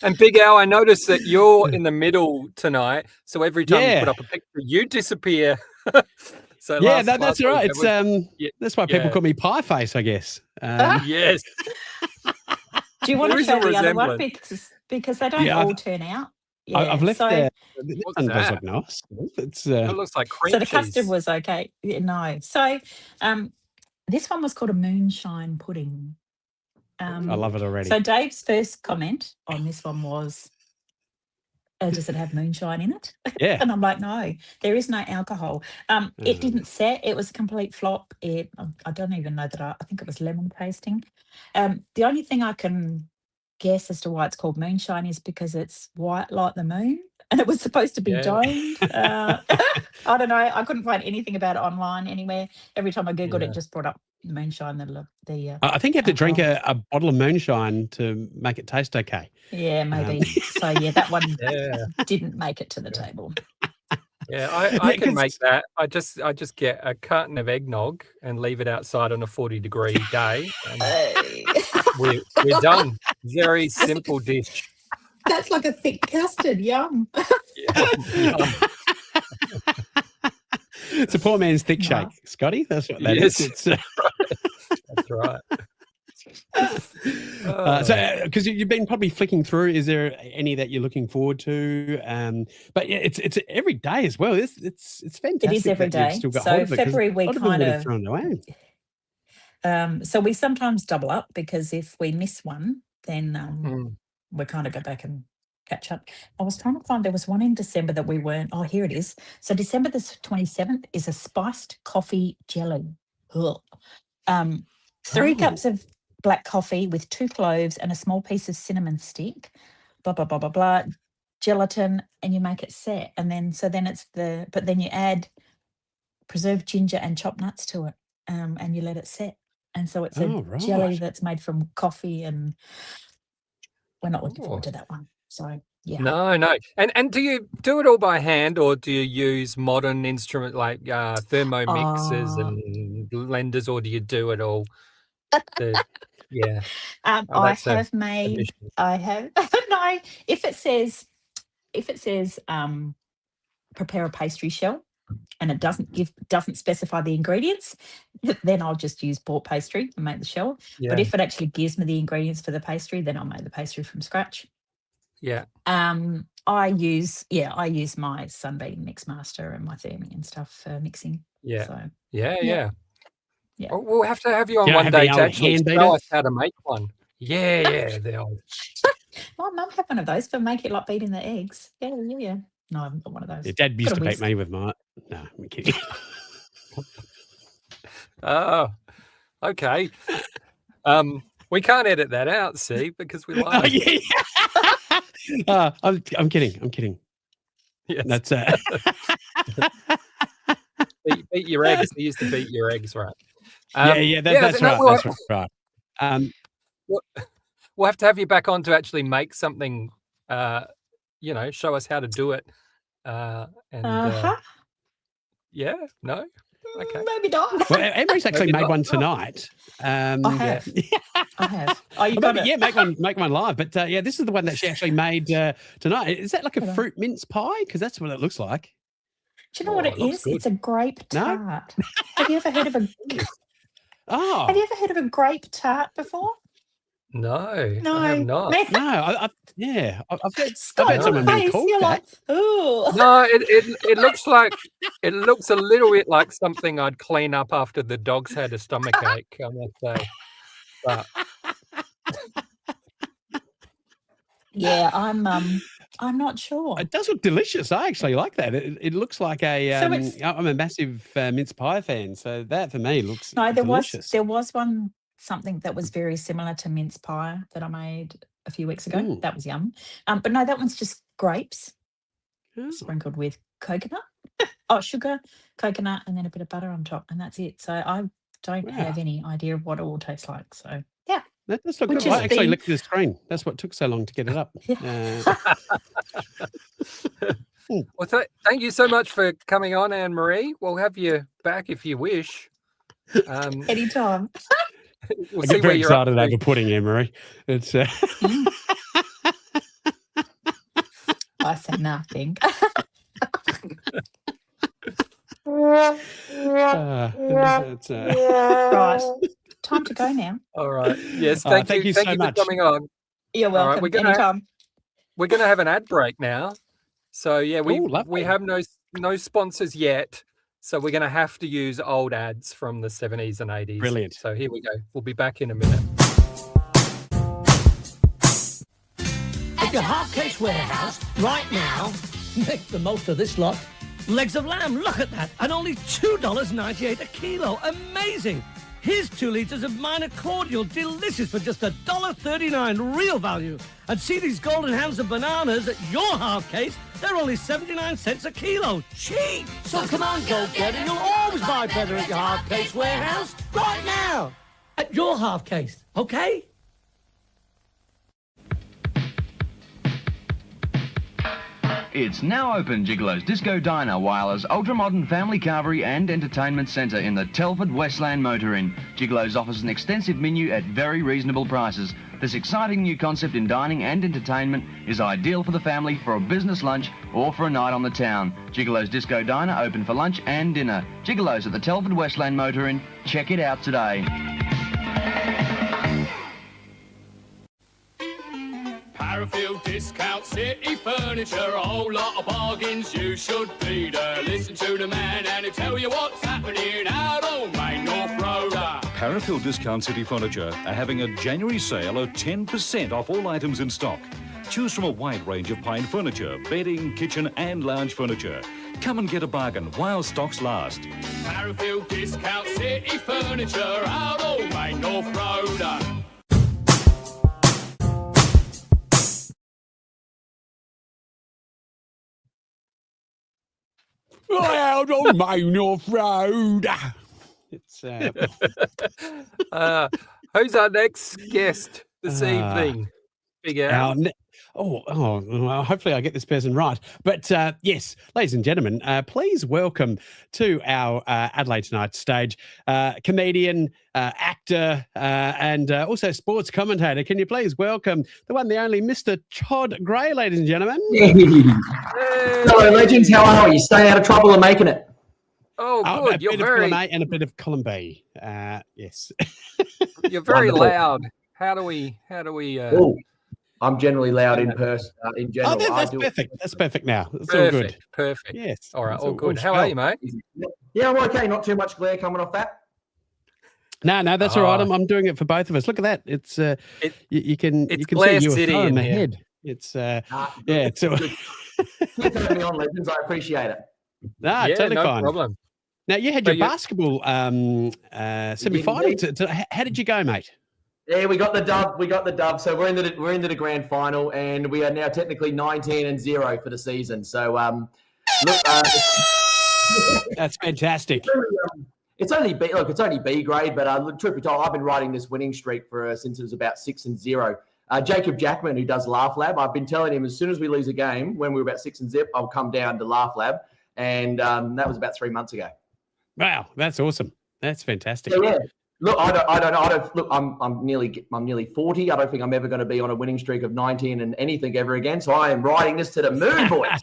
and Big Al, I noticed that you're in the middle tonight. So every time you put Yeah. up a picture, you disappear. So Yeah, last that's week right. there It's was- that's why people yeah. call me Pie Face, I guess. Yes. Do you want There to is a show the other one resemblance. because they don't Yeah, all turn out? Yeah. I've left so, this What's one does that? look nice. It's It looks like cream so the cheese. custard was okay. Yeah, no. So this one was called a moonshine pudding. I love it already. So Dave's first comment on this one was, does it have moonshine in it? Yeah. And I'm like, no, there is no alcohol. It didn't set. It was a complete flop. I don't even know that I think it was lemon tasting. The only thing I can guess as to why it's called moonshine is because it's white like the moon and it was supposed to be Yeah. domed. I don't know. I couldn't find anything about it online anywhere. Every time I Googled Yeah. it just brought up moonshine. I think you have to drink alcohol. a bottle of moonshine to make it taste okay. Yeah, maybe. So yeah, that one Yeah. didn't make it to the table. Yeah, I Yeah, can 'cause- make that. I just get a carton of eggnog and leave it outside on a 40-degree day. And we're done. Very simple dish. That's like a thick custard. Yum. Yeah. It's a poor man's thick No. shake, Scotty. That's what that Yes. is. It's, That's right. so, because you've been probably flicking through, is there any that you're looking forward to? But yeah, it's every day as well. It's fantastic. It is every that you've day. still got So hold of it, 'cause February a we lot of them kind would have of thrown away. so we sometimes double up because if we miss one, then Mm. we kind of go back and catch up. I was trying to find, there was one in December that we weren't. Oh, here it is. So December the 27th is a spiced coffee jelly. Ugh. 3 cups of black coffee with 2 cloves and a small piece of cinnamon stick, blah, blah, blah, blah, blah, gelatin, and you make it set. And then, but then you add preserved ginger and chopped nuts to it, and you let it set. And so it's a jelly right. that's made from coffee, and we're not looking forward to that one. So, yeah. No. And do you do it all by hand, or do you use modern instrument like thermomixers and blenders, or do you do it all? Yeah. I have made. I have no. If it says prepare a pastry shell, and it doesn't specify the ingredients, then I'll just use bought pastry and make the shell. Yeah. But if it actually gives me the ingredients for the pastry, then I'll make the pastry from scratch. Yeah. I use my Sunbeam Mixmaster and my Thermi and stuff for mixing. Yeah. So, Yeah. Yeah. Oh, we'll have to have you on You don't one have day the to old actually hand show beater? us how to make one. Yeah. The old. my mum had one of those for make it like beating the eggs. Yeah. No, I haven't got one of those. Yeah, Dad used Got a to beat whisk. me with mine. No, I'm kidding. Oh, okay. We can't edit that out, see, because we Oh, live. yeah. I'm kidding. Yes. That's beat your eggs. They used to beat your eggs, right? That's right. We'll, That's right. we'll have to have you back on to actually make something. Show us how to do it. Yeah, no, okay, maybe not. Well, AnnMarie's actually made one tonight. I have. I have. Oh, you Oh, got maybe, it. yeah, make one live. But this is the one that she actually made tonight. Is that like a Hold on. fruit mince pie? Because that's what it looks like. Do you know what it looks is? good. It's a grape No? tart. Have you ever heard of a Oh, Have you ever heard of a grape tart before? no, No. I have not. no, I've heard Scott, I've heard someone being face, called you're that. like, ooh. No, it looks like a little bit like something I'd clean up after the dogs had a stomachache. I must say, but Yeah, I'm not sure. It does look delicious. I actually like that. It looks like a. So it's- I'm a massive mince pie fan, so that for me looks No, delicious. there was something that was very similar to mince pie that I made a few weeks ago. Ooh. That was yum. But no, that one's just grapes Oh. sprinkled with coconut. Sugar, coconut, and then a bit of butter on top, and that's it. So I don't have any idea of what it will task like. So yeah. That does look Which good. I is actually the- licked the screen. That's what took so long to get it up. well, thank you so much for coming on, AnnMarie. We'll have you back if you wish. Anytime. We'll I see get where very you're up excited to. over pudding, AnnMarie. It's I say nothing. it's, Right. Time to go now. All right. Yes. Oh, Thank thank you. you Thank so you much. for coming on. You're All right, welcome. we're gonna- Anytime. We're going to have an ad break now. So yeah, we Ooh, lovely. have no sponsors yet. So we're going to have to use old ads from the 70s and 80s. Brilliant. So here we go. We'll be back in a minute. At your Half-Case Warehouse, right now, make the most of this lot. Legs of lamb, look at that, and only $2.98 a kilo. Amazing! Here's 2 litres of minor cordial, delicious for just $1.39, real value. And see these golden hands of bananas at your Half-Case, they're only 79 cents a kilo. Cheap! So come on, go get it. You'll always buy better at your Half-Case Warehouse, right now. At your Half-Case, okay? It's now open, Gigolo's Disco Diner, Wyler's ultra-modern family carvery and entertainment centre in the Telford Westland Motor Inn. Gigolo's offers an extensive menu at very reasonable prices. This exciting new concept in dining and entertainment is ideal for the family, for a business lunch or for a night on the town. Gigolo's Disco Diner open for lunch and dinner. Gigolo's at the Telford Westland Motor Inn. Check it out today. Parafield Discount City Furniture, a whole lot of bargains, you should be there. Listen to the man and he'll tell you what's happening out on Main North Road. Parafield Discount City Furniture are having a January sale of 10% off all items in stock. Choose from a wide range of pine furniture, bedding, kitchen and lounge furniture. Come and get a bargain while stocks last. Parafield Discount City Furniture, out on Main North Road. out on Main North Road. It's Who's our next guest this evening? Big Al. well, hopefully I get this person right. But yes, ladies and gentlemen, please welcome to our Adelaide Tonight stage comedian, actor, and also sports commentator. Can you please welcome the one, the only Mr. Todd Gray, ladies and gentlemen? Hello, legends. How are you? Stay out of trouble and making it. Oh, A good. You're bit of very, column A and a bit of column B. Yes. you're very Wonderful. loud. How do we? Oh, I'm generally loud in person. In general, Oh, that's I do perfect. That's perfect now. It's all good. Perfect. Yes. All right. it's All good. How are you, mate? Yeah, I'm okay. Not too much glare coming off that. No, that's all right. Oh. I'm doing it for both of us. Look at that. It's you can it's see Glare your City phone in the here. head. It's Good. it's Keep having me on, legends. I appreciate it. nah, Yeah, totally no fine. problem. Now you had But your basketball semi-final. How did you go, mate? Yeah, we got the dub. So we're into the grand final, and we are now technically 19-0 for the season. So look, that's fantastic. It's only B grade, but truth be told, I've been riding this winning streak since it was about 6-0. Jacob Jackman, who does Laugh Lab, I've been telling him as soon as we lose a game, when we were about 6-0, I'll come down to Laugh Lab, and that was about 3 months ago. Wow, that's awesome. That's fantastic. So, yeah. Look, I don't. Look, I'm nearly 40. I don't think I'm ever going to be on a winning streak of 19 and anything ever again. So I am riding this to the moon, boys.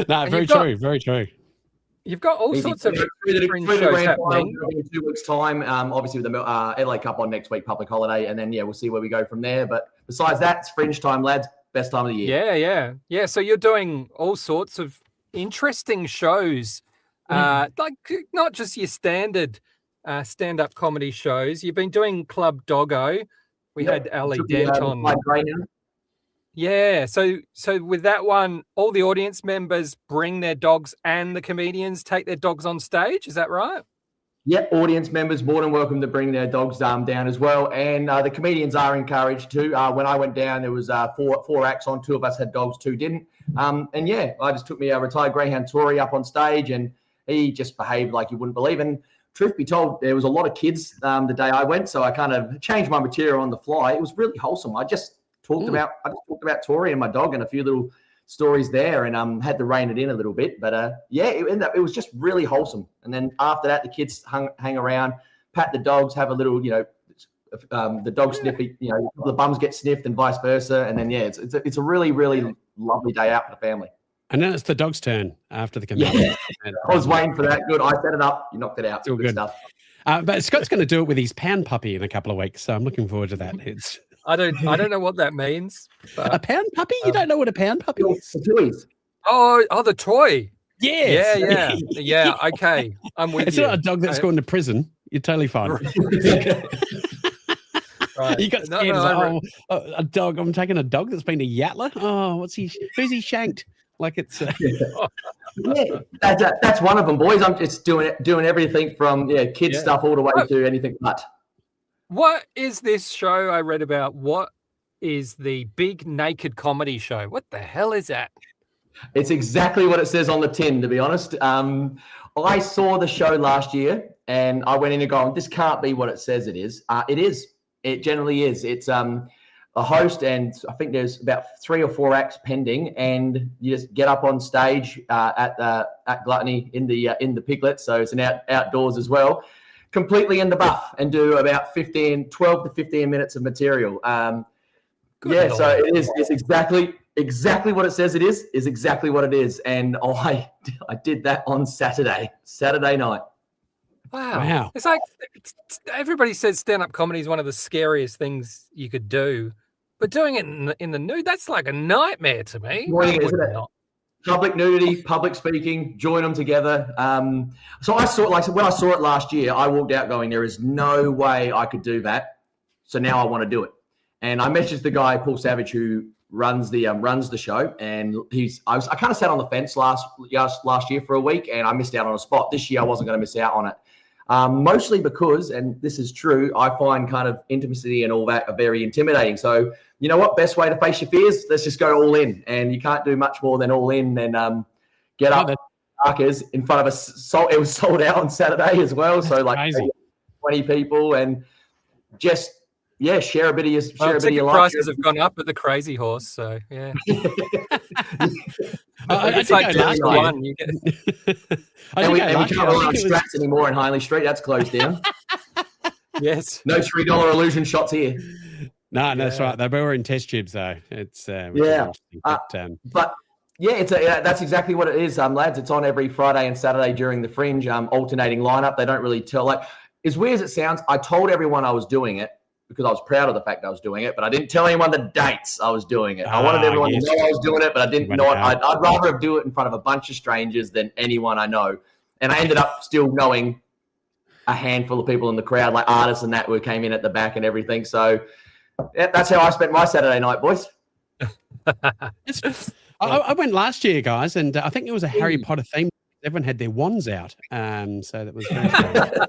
No, very true. Very true. You've got all sorts of fringe shows happening. In 2 weeks' time, obviously with the Adelaide Cup on next week, public holiday, and then we'll see where we go from there. But besides that, it's fringe time, lads. Best time of the year. Yeah. So you're doing all sorts of interesting shows, like not just your standard stand-up comedy shows. You've been doing Club Doggo. We had Ali Dent on. Yeah, so with that one, all the audience members bring their dogs and the comedians take their dogs on stage. Is that right? Yeah, audience members more than welcome to bring their dogs down as well. And the comedians are encouraged to. When I went down, there was four acts on. 2 of us had dogs, 2 didn't. And yeah, I just took me a retired greyhound Tory up on stage, and he just behaved like you wouldn't believe. And truth be told, there was a lot of kids the day I went, so I kind of changed my material on the fly. It was really wholesome. I just talked about Tori and my dog and a few little stories there, and had to rein it in a little bit. But it was just really wholesome. And then after that, the kids hang around, pat the dogs, have a little, the dog sniffy, the bums get sniffed and vice versa. And then it's a really, really lovely day out for the family. And then it's the dog's turn after the comedian. Yeah. I was waiting for that. Good. I set it up. You knocked it out. It's all good stuff. But Scott's going to do it with his pound puppy in a couple of weeks, so I'm looking forward to that. I don't know what that means. But, a pound puppy? You don't know what a pound puppy is? Oh, the toy. Yes. Yeah. Okay, I'm with you. It's not a dog that's gone to prison. You're totally fine. Right. You got scared. A dog. I'm taking a dog that's been to Yatla. Oh, who's he shanked? Like it's. Yeah, that's one of them, boys. I'm just doing everything from kids stuff all the way to anything but. What is this show I read about? What is the big naked comedy show? What the hell is that? It's exactly what it says on the tin, to be honest. I saw the show last year and I went in and going, this can't be what it says it is. It is. It generally is. It's a host, and I think there's about 3 or 4 acts pending, and you just get up on stage at Gluttony in the Piglet, so it's an outdoors as well, completely in the buff, and do about 12 to 15 minutes of material. So it is. It's exactly what it says it is exactly what it is, and I did that on Saturday night. Wow. It's like everybody says stand-up comedy is one of the scariest things you could do, but doing it in the nude, that's like a nightmare to me. Isn't it? Public nudity, public speaking, join them together. So I saw it, when I saw it last year, I walked out going, there is no way I could do that. So now I want to do it. And I messaged the guy, Paul Savage, who runs the show, and I kind of sat on the fence last year for a week, and I missed out on a spot. This year I wasn't going to miss out on it. Mostly because, and this is true, I find kind of intimacy and all that are very intimidating. So, you know what? Best way to face your fears, let's just go all in. And you can't do much more than all in and get up Markers in front of us. It was sold out on Saturday as well. So like crazy. 20 people, and just, share a bit of your life. Prices have gone up at the Crazy Horse, so yeah. It's like last one. You get. And we can't rely on Strats anymore in Hindley Street. That's closed down. Yes. No $3 illusion shots here. No, that's right. They were in test tubes though. It's but that's exactly what it is, lads. It's on every Friday and Saturday during the Fringe, alternating lineup. They don't really tell. Like, as weird as it sounds, I told everyone I was doing it, because I was proud of the fact I was doing it, but I didn't tell anyone the dates I was doing it. I wanted everyone to know I was doing it, but I didn't know it. I'd rather do it in front of a bunch of strangers than anyone I know. And I ended up still knowing a handful of people in the crowd, like artists and that, who came in at the back and everything. So that's how I spent my Saturday night, boys. I went last year, guys, and I think it was a Harry Potter theme. Everyone had their wands out, so that was very cool.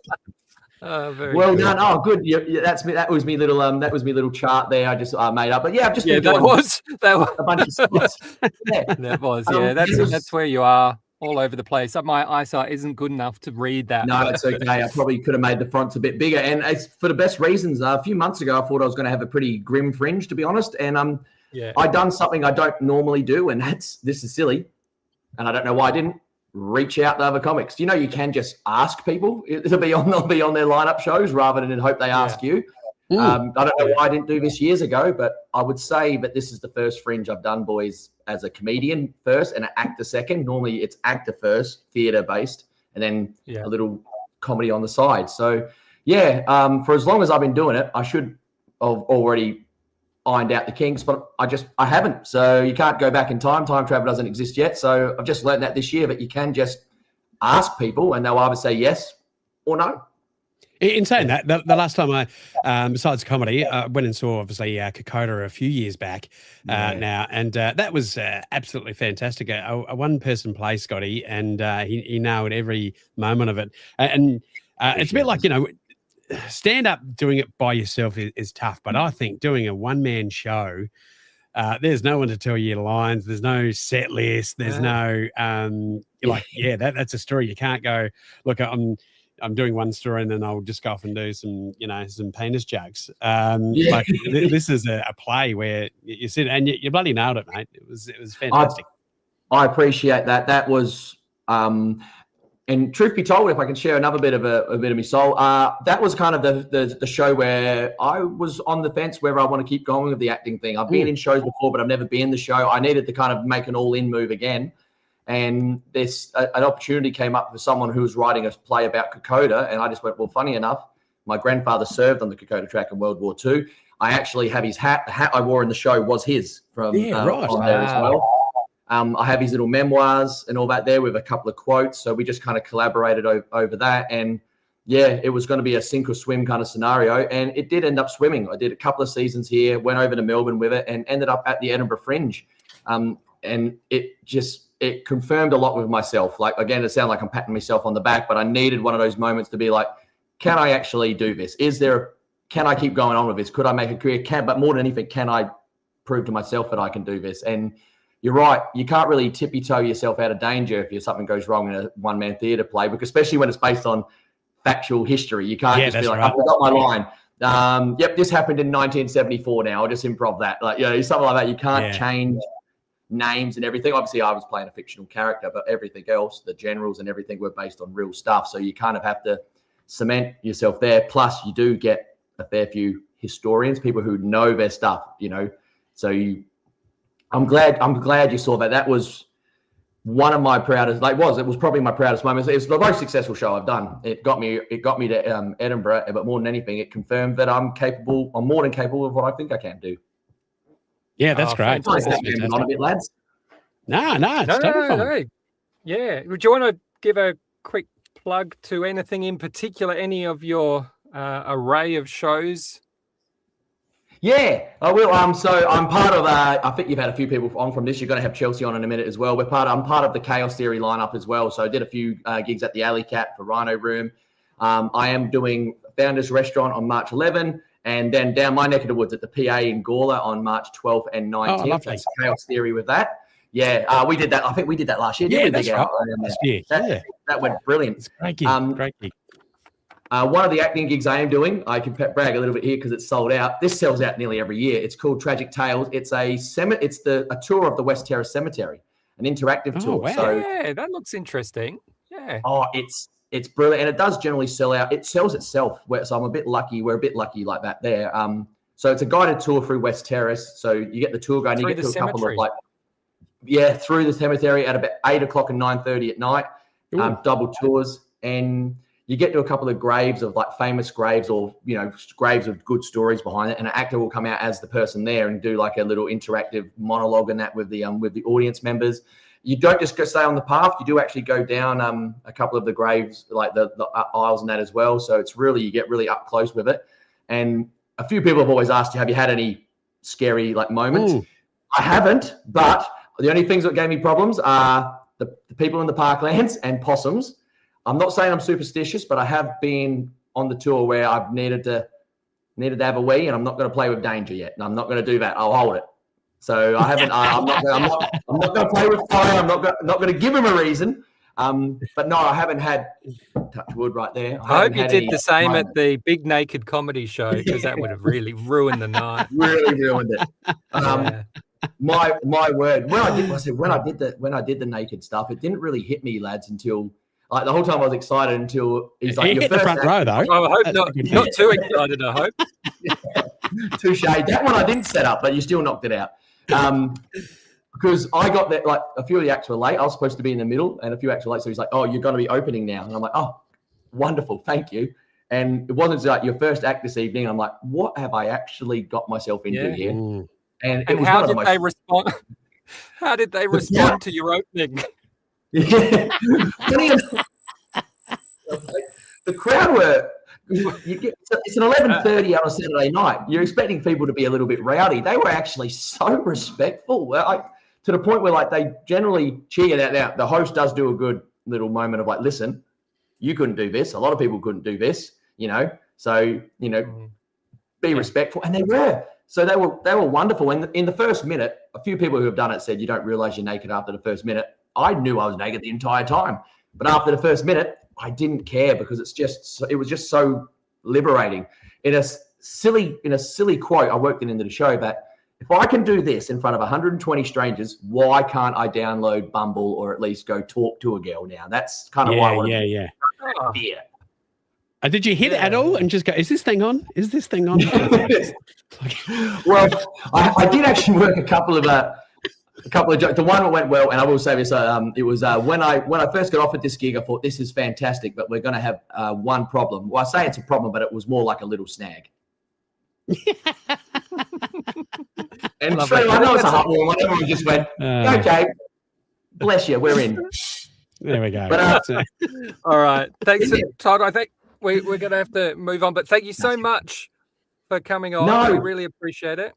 Very well good. done. Oh, good. That was me little chart there. I just made up. But yeah, I've just been that doing was a bunch of spots. Yeah. that was it that's where you are all over the place. My eyesight isn't good enough to read that. No, it's okay. I probably could have made the fonts a bit bigger, and it's for the best reasons. A few months ago, I thought I was going to have a pretty grim fringe, to be honest, and I done something I don't normally do, and this is silly, and I don't know why I didn't. Reach out to other comics. You can just ask people to be on their lineup shows rather than hope they ask you. I don't know why I didn't do this years ago, but I would say that this is the first fringe I've done, boys, as a comedian first and an actor second. Normally it's actor first, theatre based, and then a little comedy on the side. So for as long as I've been doing it, I should have already ironed out the kinks, but I haven't. So you can't go back in time. Time travel doesn't exist yet. So I've just learned that this year, that you can just ask people and they'll either say yes or no. In saying that, the last time I, besides comedy, I went and saw obviously Kokoda a few years back now, and that was absolutely fantastic. A one-person play, Scotty, and he nailed every moment of it. And it's a bit like, stand up doing it by yourself is tough, but I think doing a one-man show, there's no one to tell you your lines. There's no set list. There's no that's a story. You can't go, look, I'm doing one story and then I'll just go off and do some penis jokes. Like this is a play where you sit and you bloody nailed it, mate. It was fantastic. I appreciate that. That was and truth be told, if I can share another bit of my soul, that was kind of the show where I was on the fence whether I want to keep going with the acting thing. I've been in shows before, but I've never been in the show. I needed to kind of make an all-in move again. And an opportunity came up for someone who was writing a play about Kokoda, and I just went, well, funny enough, my grandfather served on the Kokoda track in World War II. I actually have his hat. The hat I wore in the show was his from on there as well. I have his little memoirs and all that there with a couple of quotes. So we just kind of collaborated over that. And it was going to be a sink or swim kind of scenario. And it did end up swimming. I did a couple of seasons here, went over to Melbourne with it, and ended up at the Edinburgh Fringe. And it confirmed a lot with myself. Like, again, it sounds like I'm patting myself on the back, but I needed one of those moments to be like, can I actually do this? Can I keep going on with this? Could I make a career? But more than anything, can I prove to myself that I can do this? And you're right. You can't really tippy-toe yourself out of danger if something goes wrong in a one-man theatre play, because especially when it's based on factual history. You can't just be like, I forgot my line. This happened in 1974 now. I'll just improv that. Something like that. You can't change names and everything. Obviously, I was playing a fictional character, but everything else, the generals and everything, were based on real stuff. So you kind of have to cement yourself there. Plus, you do get a fair few historians, people who know their stuff, So I'm glad you saw that. That was one of my proudest. It was probably my proudest moments. It was the most successful show I've done. It got me to Edinburgh, but more than anything, it confirmed that I'm more than capable of what I think I can do. Yeah, that's great. That's on a bit, lads. No, it's Yeah. Would you want to give a quick plug to anything in particular, any of your array of shows? Yeah, I will. So I'm part of. I think you've had a few people on from this. You're going to have Chelsea on in a minute as well. I'm part of the Chaos Theory lineup as well. So I did a few gigs at the Alley Cat for Rhino Room. I am doing Founders Restaurant on March 11, and then down my neck of the woods at the PA in Gawler on March 12th and 19th. That's Chaos Theory with that. Yeah, we did that. I think we did that last year. Yeah, that's right. That went brilliant. It's great gig. Great gig. One of the acting gigs I am doing, I can brag a little bit here because it's sold out. This sells out nearly every year. It's called Tragic Tales. It's a tour of the West Terrace Cemetery, an interactive tour. Wow. So, yeah, that looks interesting. Yeah. Oh, it's brilliant, and it does generally sell out. It sells itself. So I'm a bit lucky. We're a bit lucky like that there. So it's a guided tour through West Terrace. So you get the tour guide, and you get to a couple of through the cemetery at about 8 o'clock and 9:30 at night. Double tours, and you get to a couple of graves of famous graves or, graves with good stories behind it. And an actor will come out as the person there and do a little interactive monologue and that with the audience members. You don't just go stay on the path. You do actually go down a couple of the graves, like the aisles and that as well. So it's you get really up close with it. And a few people have always asked you, have you had any scary moments? I haven't, but The only things that gave me problems are the people in the parklands and possums. I'm not saying I'm superstitious, but I have been on the tour where I've needed to have a wee, and I'm not going to play with danger yet, and I'm not going to do that. I'll hold it. So I haven't. I'm not going to play with fire. I'm not going to give him a reason. But no, I haven't had. Touch wood right there. I hope you did the same at the Big Naked Comedy Show, because that would have really ruined the night. Really ruined it. My word. When I did the naked stuff, it didn't really hit me, lads, until like the whole time I was excited until he's like, hit the front row though. Well, I hope not too excited. I hope. Touche. That one I didn't set up, but you still knocked it out. Because I got that, like a few of the acts were late. I was supposed to be in the middle, and a few acts were late. So he's like, "Oh, you're going to be opening now," and I'm like, "Oh, wonderful, thank you." And it wasn't like your first act this evening. I'm like, "What have I actually got myself into here?" Ooh. And it was how one of did the they respond? How did they respond to your opening? Yeah. The crowd were. It's an 11:30 on a Saturday night. You're expecting people to be a little bit rowdy. They were actually so respectful, to the point where like they generally cheer that out. The host does do a good little moment of like, listen, you couldn't do this. A lot of people couldn't do this, So be respectful, and they were. So they were wonderful. And in the first minute, a few people who have done it said you don't realize you're naked after the first minute. I knew I was naked the entire time, but after the first minute, I didn't care because it was just so liberating. In a silly quote, I worked it into the show, but if I can do this in front of 120 strangers, why can't I download Bumble or at least go talk to a girl now? That's kind of why I want to be. Did you hit it at all and just go, is this thing on? Is this thing on? Well, I did actually work a couple of jokes. The one that went well, and I will say this, it was when I first got offered this gig, I thought this is fantastic, but we're going to have one problem. Well, I say it's a problem, but it was more like a little snag. And straight away, I know it's a hot one. Everyone just went, okay, bless you, we're in. There we go. But, all right. Thanks, Todd. I think we're going to have to move on, but thank you so much for coming on. No. We really appreciate it.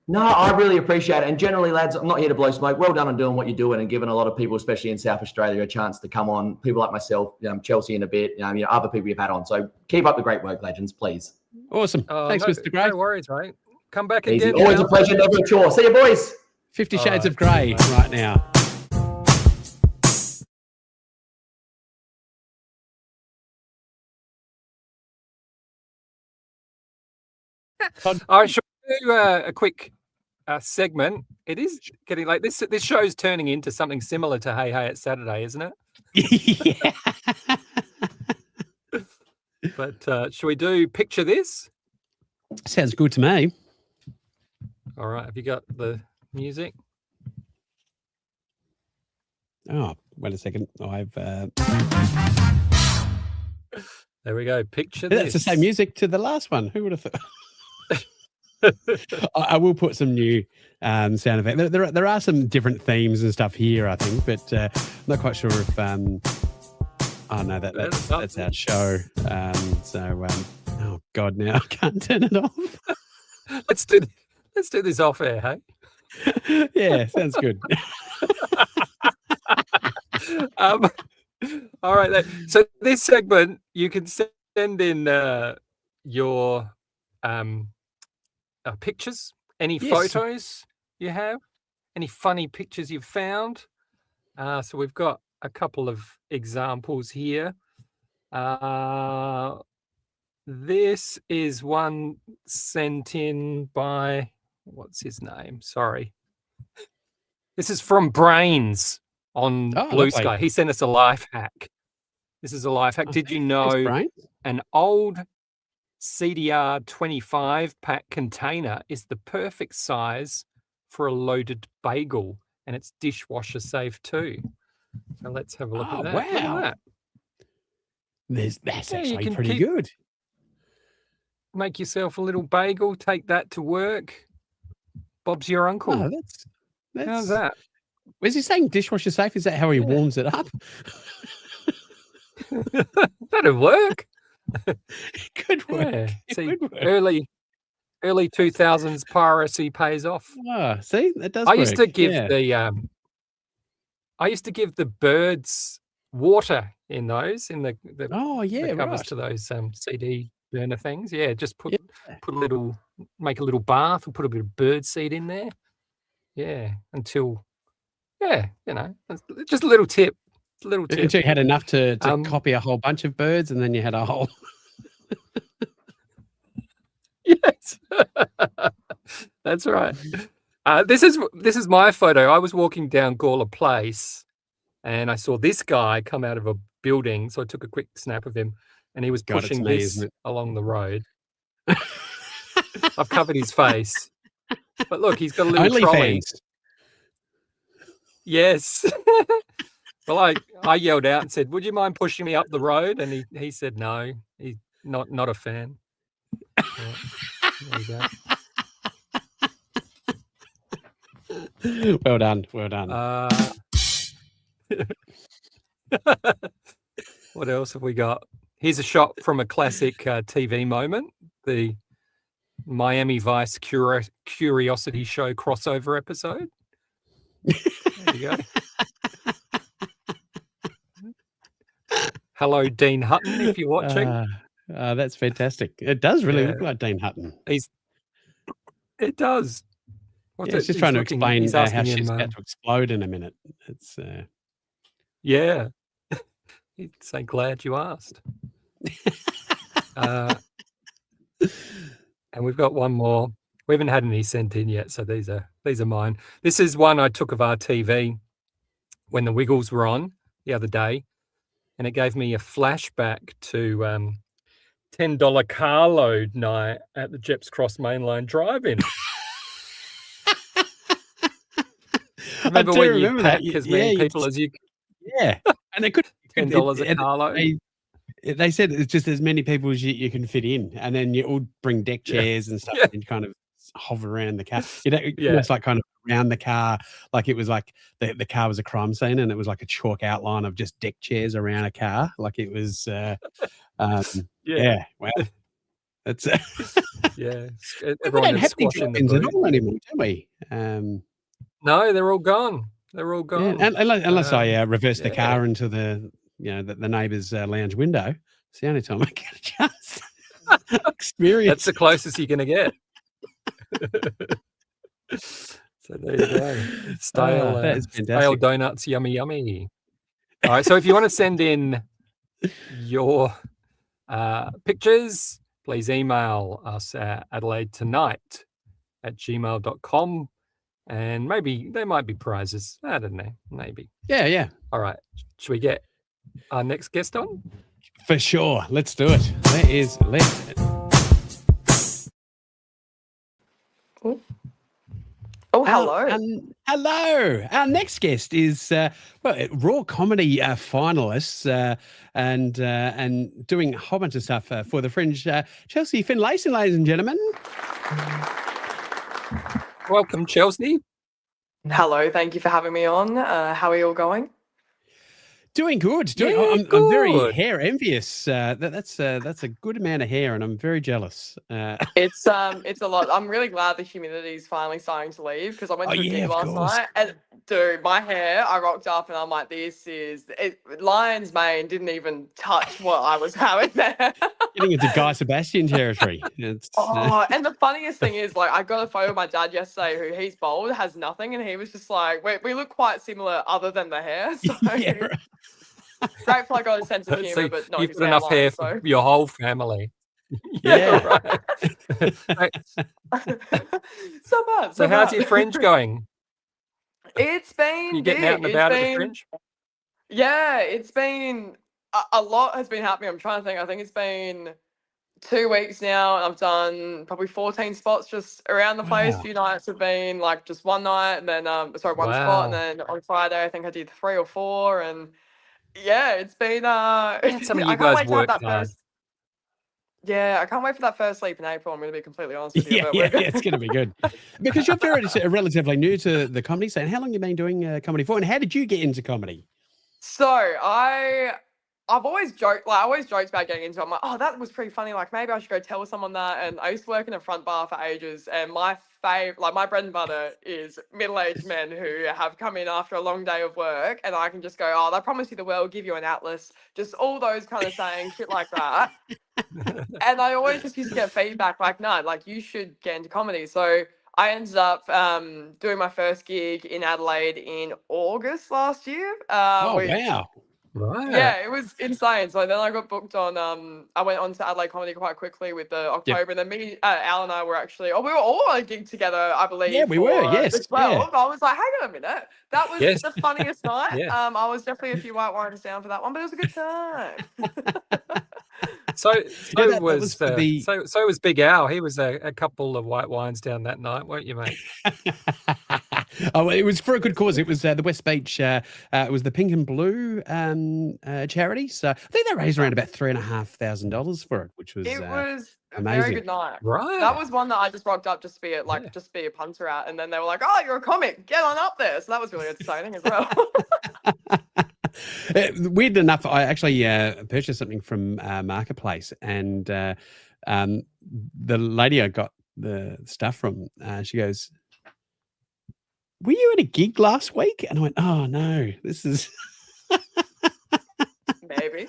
No, I really appreciate it. And generally, lads, I'm not here to blow smoke. Well done on doing what you're doing and giving a lot of people, especially in South Australia, a chance to come on. People like myself, Chelsea in a bit, other people you've had on. So keep up the great work, legends, please. Awesome. Thanks, Mr. Gray. No worries, mate. Come back Easy. again. Always a pleasure, never a chore. See you, boys. 50 Shades of Grey right now. All right, should we do a quick segment? It is getting late. This show's turning into something similar to Hey Hey It's Saturday, isn't it? Yeah. But should we do Picture This? Sounds good to me. All right. Have you got the music? Oh, wait a second. I've. There we go. Picture This. That's the same music to the last one. Who would have thought? I will put some new sound effects. There are some different themes and stuff here, I think, but I'm not quite sure if. Oh no, that's our show. Oh God, now I can't turn it off. Let's do this off air, hey? Yeah, sounds good. All right. So this segment, you can send in your pictures, any photos you have, any funny pictures you've found. So we've got a couple of examples here. This is one sent in by, what's his name? Sorry. This is from Brains on Blue Sky. He sent us a life hack. This is a life hack. Did you know an old CDR 25 pack container is the perfect size for a loaded bagel, and it's dishwasher safe too? So let's have a look at that. Wow. Look at that. That's actually pretty good. Make yourself a little bagel, take that to work. Bob's your uncle. Oh, that's how's that? Was he saying dishwasher safe? Is that how he warms it up? That'd work. It could work. Yeah. It See, would work. early Early 2000s piracy pays off. Oh, see, that does I used to work. give Yeah. the birds water in those, Oh, the yeah, covers right. to those CD burner things. Yeah, just Yeah. make a little bath and put a bit of bird seed in there. Yeah, until just a little tip. Until you had enough to Um, copy a whole bunch of birds, and then you had a whole. Yes, that's right. This is my photo. I was walking down Gawler Place, and I saw this guy come out of a building. So I took a quick snap of him, and he was God, it's pushing me, this isn't it? along the road. I've covered his face, but look, he's got a little trolley. OnlyFans. Yes. Well, I yelled out and said, "Would you mind pushing me up the road?" And he said no. He's not a fan. Yeah, there you go. Well done. Well done. What else have we got? Here's a shot from a classic TV moment, the Miami Vice Curiosity Show crossover episode. There you go. Hello, Dean Hutton, if you're watching. That's fantastic. It does really look like Dean Hutton. It does. It's just trying to explain he's how asking she's him, about to explode in a minute. It's yeah. He'd say, glad you asked. And we've got one more. We haven't had any sent in yet, so these are mine. This is one I took of our TV when the Wiggles were on the other day, and it gave me a flashback to $10 carload night at the Jeps Cross Mainline Drive-In. Remember when you pack as many people as you? Yeah, and it could $10 a carload. They said it's just as many people as you can fit in, and then you all bring deck chairs and stuff, and kind of hover around the car. It's like kind of around the car, like it was like the car was a crime scene, and it was like a chalk outline of just deck chairs around a car, like it was. Wow, that's yeah. We don't have these drop-ins at all anymore, do we? No, they're all gone. They're all gone. Yeah, unless I reverse the car into the neighbour's lounge window. It's the only time I get a chance. Experience. That's the closest you're going to get. So there you go. Stale donuts, yummy, yummy. All right. So if you want to send in your pictures, please email us at adelaidetonight@gmail.com. And maybe there might be prizes. I don't know. Maybe. Yeah. All right. Should we get our next guest on? For sure. Let's do it. Oh, hello. Hello. Our next guest is Raw Comedy finalists and doing a whole bunch of stuff for the Fringe. Chelsea Finlayson, ladies and gentlemen. Welcome, Chelsea. Hello, thank you for having me on. How are you all going? Doing good. I'm very hair envious. That's a good amount of hair, and I'm very jealous. It's a lot. I'm really glad the humidity is finally starting to leave, because I went to a gig last night, and dude, my hair, I rocked up and I'm like, lion's mane didn't even touch what I was having there. Getting into Guy Sebastian territory. And the funniest thing is, like, I got a photo of my dad yesterday, who he's bald, has nothing, and he was just like, we look quite similar other than the hair. So grateful I got a sense of humor, but not you've got enough hair for your whole family. Right. So bad. So how's your Fringe going? It's been you getting out and about at the Fringe? Yeah, it's been a lot has been happening. I'm trying to think. I think it's been 2 weeks now, and I've done probably 14 spots just around the place. A few nights have been like just one night, and then one spot, and then on Friday I think I did 3 or 4, and yeah, it's been some of you guys work hard. Yeah, I can't wait for that first sleep in April. I'm going to be completely honest with you. Yeah, it's going to be good. Because you're relatively new to the comedy scene. How long have you been doing comedy for, and how did you get into comedy? So I I've always joked, like I always joked about getting into it. I'm like, oh, that was pretty funny. Like maybe I should go tell someone that. And I used to work in a front bar for ages, and my like my bread and butter is middle-aged men who have come in after a long day of work, and I can just go, oh, they promise you the world, give you an atlas, just all those kind of saying shit like that. And I always just used to get feedback like, no, like you should get into comedy. So I ended up doing my first gig in Adelaide in August last year. Which, wow. Right. yeah, it was insane. So then I got booked on. I went on to Adelaide Comedy quite quickly with the October, and then me, Al, and I were actually. Oh, we were all on a gig together, I believe. Yeah, we were. for Yes. the 12th. I was like, hang on a minute, that was Yes. the funniest night. Yeah. I was definitely a few white wines down for that one, but it was a good time. So that was for the- so was Big Al. He was a couple of white wines down that night, weren't you, mate? Oh, it was for a good cause. It was the West Beach. It was the Pink and Blue charity. So I think they raised around about $3,500 for it, which was It was a amazing. very good night. Right. That was one that I just rocked up just to be a punter at, and then they were like, "Oh, you're a comic, get on up there." So that was really entertaining as well. Weird enough, I actually purchased something from Marketplace, and the lady I got the stuff from, she goes, "Were you at a gig last week?" And I went, "Oh no, this is." Maybe.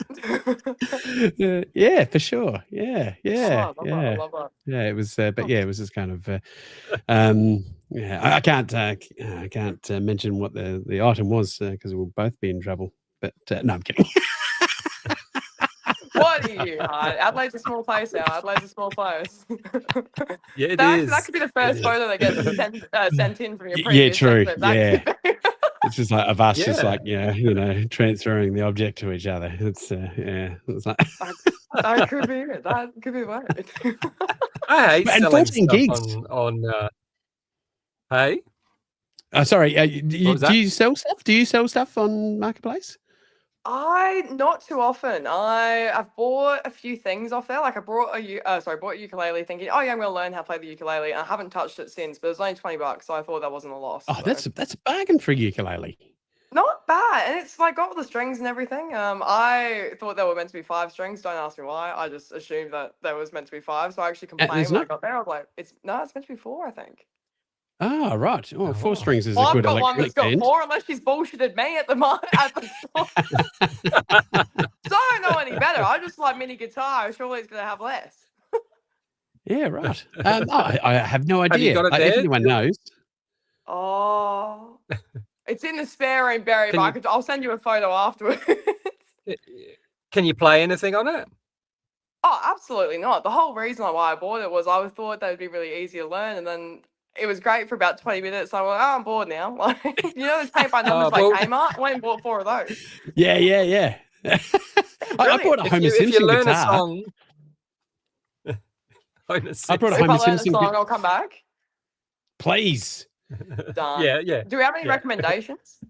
Yeah, for sure. Yeah. I love that. Yeah, it was, but yeah, it was just kind of, yeah. I can't mention what the item was because we'll both be in trouble. But no, I'm kidding. What are you? Adelaide's a small place now. Adelaide's a small place. Yeah, it that, is. That could be the first photo that gets sent in from your Yeah, previous true. segment. That Yeah. could be- It's just like of us, just Yeah. like transferring the object to each other. It's it's like that could be it. That could be it. I hate And selling 14 stuff gigs. on hey? sorry. What was that? Do you sell stuff? Do you sell stuff on Marketplace? Not too often. I've bought a few things off there. Like I bought a ukulele thinking, oh yeah, I'm gonna learn how to play the ukulele. And I haven't touched it since, but it was only $20, so I thought that wasn't a loss. Oh, so. that's a bargain for a ukulele. Not bad, and it's like got all the strings and everything. I thought they were meant to be 5 strings. Don't ask me why. I just assumed that there was meant to be 5. So I actually complained there's when I not? got there. I was like, it's meant to be 4, I think. Oh, right. Oh, 4 strings is Well, a I've good got one that's electronic got band. 4, unless she's bullshitted me at the store. So I don't know any better. I just like mini guitar. Surely it's gonna have less. Yeah, right. I have no Have you idea. got it If there? anyone knows. Oh, it's in the spare room, Barry. Can But I'll send you a photo afterwards. Can you play anything on it? Oh, absolutely not. The whole reason why I bought it was I thought they would be really easy to learn, and then it was great for about 20 minutes. So I went, oh, I'm bored now. Like, those paint by numbers well- like Kmart? I went and bought 4 of those. Yeah. I bought a If Homer you Simpson learn guitar. a song, I brought a If I Homer learn a Simpson song, guitar. I'll come back. Please. Done. Yeah. Do we have any Yeah. recommendations?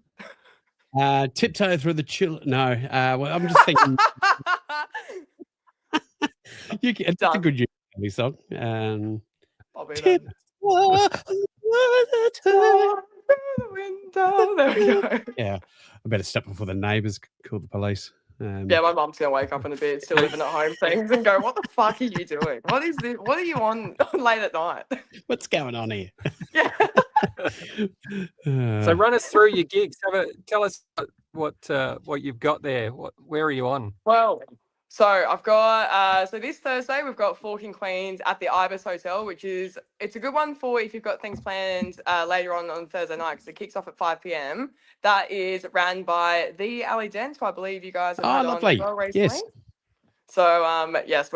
Tiptoe through the chill. No. Well, I'm just thinking. It's a Done. good ukulele song. I'll be Tip- there. The window. There we go. Yeah, I better stop before the neighbours call the police. Yeah, my mum's gonna wake up in a bit, still living at home things, and go, "What the fuck are you doing? What is this? What are you on late at night?" What's going on here? Yeah. So run us through your gigs. Tell us what you've got there. Where are you on? Well, so I've got so this Thursday we've got Forking Queens at the Ibis Hotel, which it's a good one for if you've got things planned later on Thursday night, because it kicks off at 5 p.m. That is ran by the Ali Dent, who I believe you guys have had on lovely. as well recently. Yes. So yes,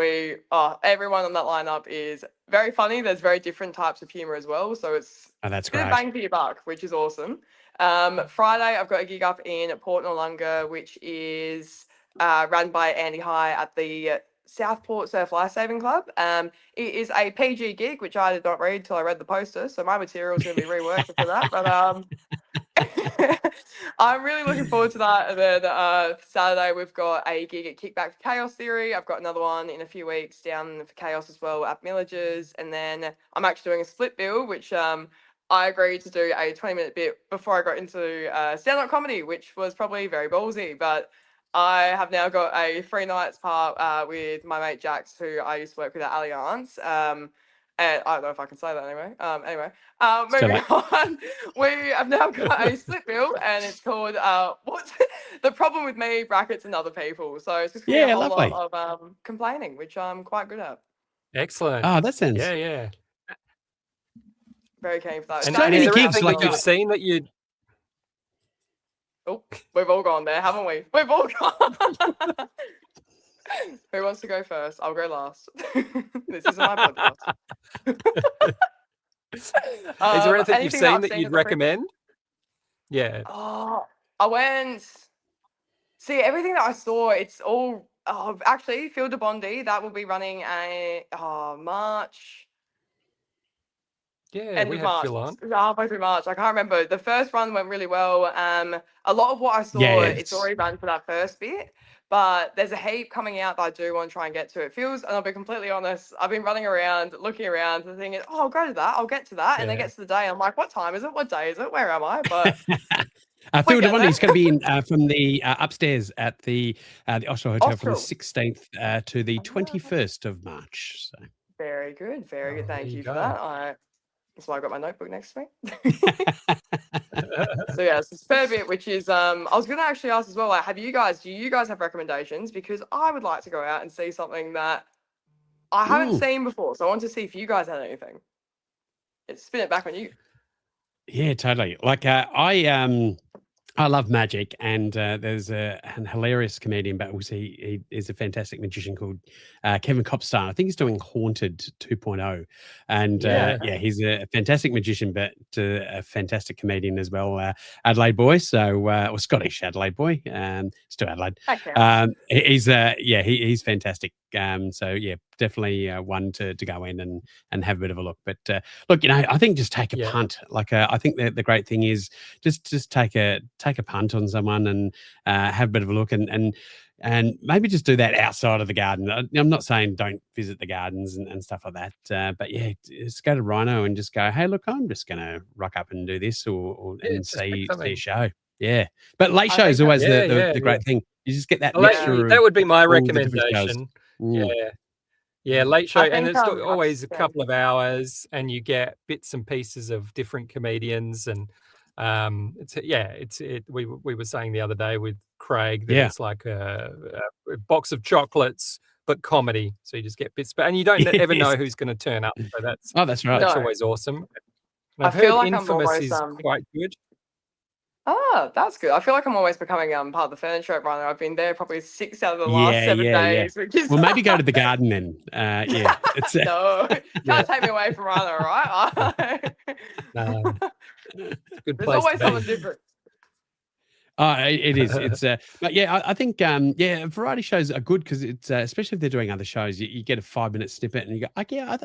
everyone on that lineup is very funny. There's very different types of humor as well, so it's That's a bit of great. bang for your buck, which is awesome. Friday I've got a gig up in Port Noarlunga, which is run by Andy High at the Southport Surf Lifesaving Club. It is a PG gig, which I did not read till I read the poster, so my material is going to be reworked for that. But I'm really looking forward to that. And then Saturday we've got a gig at Kickback for Chaos Theory. I've got another one in a few weeks down for Chaos as well at Millages, and then I'm actually doing a split bill, which I agreed to do a 20-minute bit before I got into stand-up comedy, which was probably very ballsy, but I have now got a 3 nights part with my mate Jax, who I used to work with at Allianz. And I don't know if I can say that anyway. Moving on, we have now got a split bill, and it's called "What's the Problem with Me?" brackets and other people. So it's just gonna be a whole lot of complaining, which I'm quite good at. Excellent. Oh, that sounds yeah. Very keen for that. And So many is there gigs, anything like that you've seen that you? Oh, we've all gone there, haven't we? We've all gone. Who wants to go first? I'll go last. This isn't my podcast. Is there anything you've seen that at you'd the recommend? Yeah. Oh, I went. See, everything that I saw, it's all. Oh, actually, Phil de Bondi, that will be running a March. Yeah, End we of had March. Phil on. Halfway through March. I can't remember. The first run went really well. A lot of what I saw, it's already run for that first bit. But there's a heap coming out that I do want to try and get to. It feels, and I'll be completely honest, I've been running around, looking around, and thinking, oh, I'll go to that, I'll get to that. And then gets to the day, I'm like, what time is it? What day is it? Where am I? But Phil de Bondi's going to be in from the upstairs at the Oshawa Hotel from the 16th to the 21st of March. So. Very good. Very good. Thank you for that. That's why I got my notebook next to me. So yeah, it's a fair bit, which is I was going to actually ask as well, like, do you guys have recommendations? Because I would like to go out and see something that I haven't seen before. So I want to see if you guys had anything. Spin it back on you. Yeah, totally. Like I love magic, and there's an hilarious comedian, but also he is a fantastic magician called Kevin Copstar. I think he's doing Haunted 2.0, and he's a fantastic magician, but a fantastic comedian as well. Adelaide boy, or Scottish Adelaide boy, still Adelaide. He's fantastic. So yeah, definitely one to go in and have a bit of a look. But look, I think just take a punt. Like I think the great thing is just take a punt on someone and have a bit of a look and maybe just do that outside of the garden. I'm not saying don't visit the gardens and stuff like that, but yeah, just go to Rhino and just go, hey, look, I'm just going to rock up and do this and see a show. Yeah, but late show is always the great thing. You just get that mixture. That would be my recommendation. Late show, and it's always a couple of hours, and you get bits and pieces of different comedians, and we were saying the other day with Craig that it's like a box of chocolates but comedy, so you just get bits, and you don't ever know who's going to turn up. So that's right. That's always awesome. And I've heard Infamous is quite good. Oh, that's good. I feel like I'm always becoming part of the furniture at Rhino. I've been there probably 6 out of the last 7 days. Yeah. Well, maybe go to the garden then. It's no, can't take me away from Rhino, right? No. Good place. There's always something different. It is. It's but yeah, I think variety shows are good because it's especially if they're doing other shows, you get a 5-minute snippet and you go, I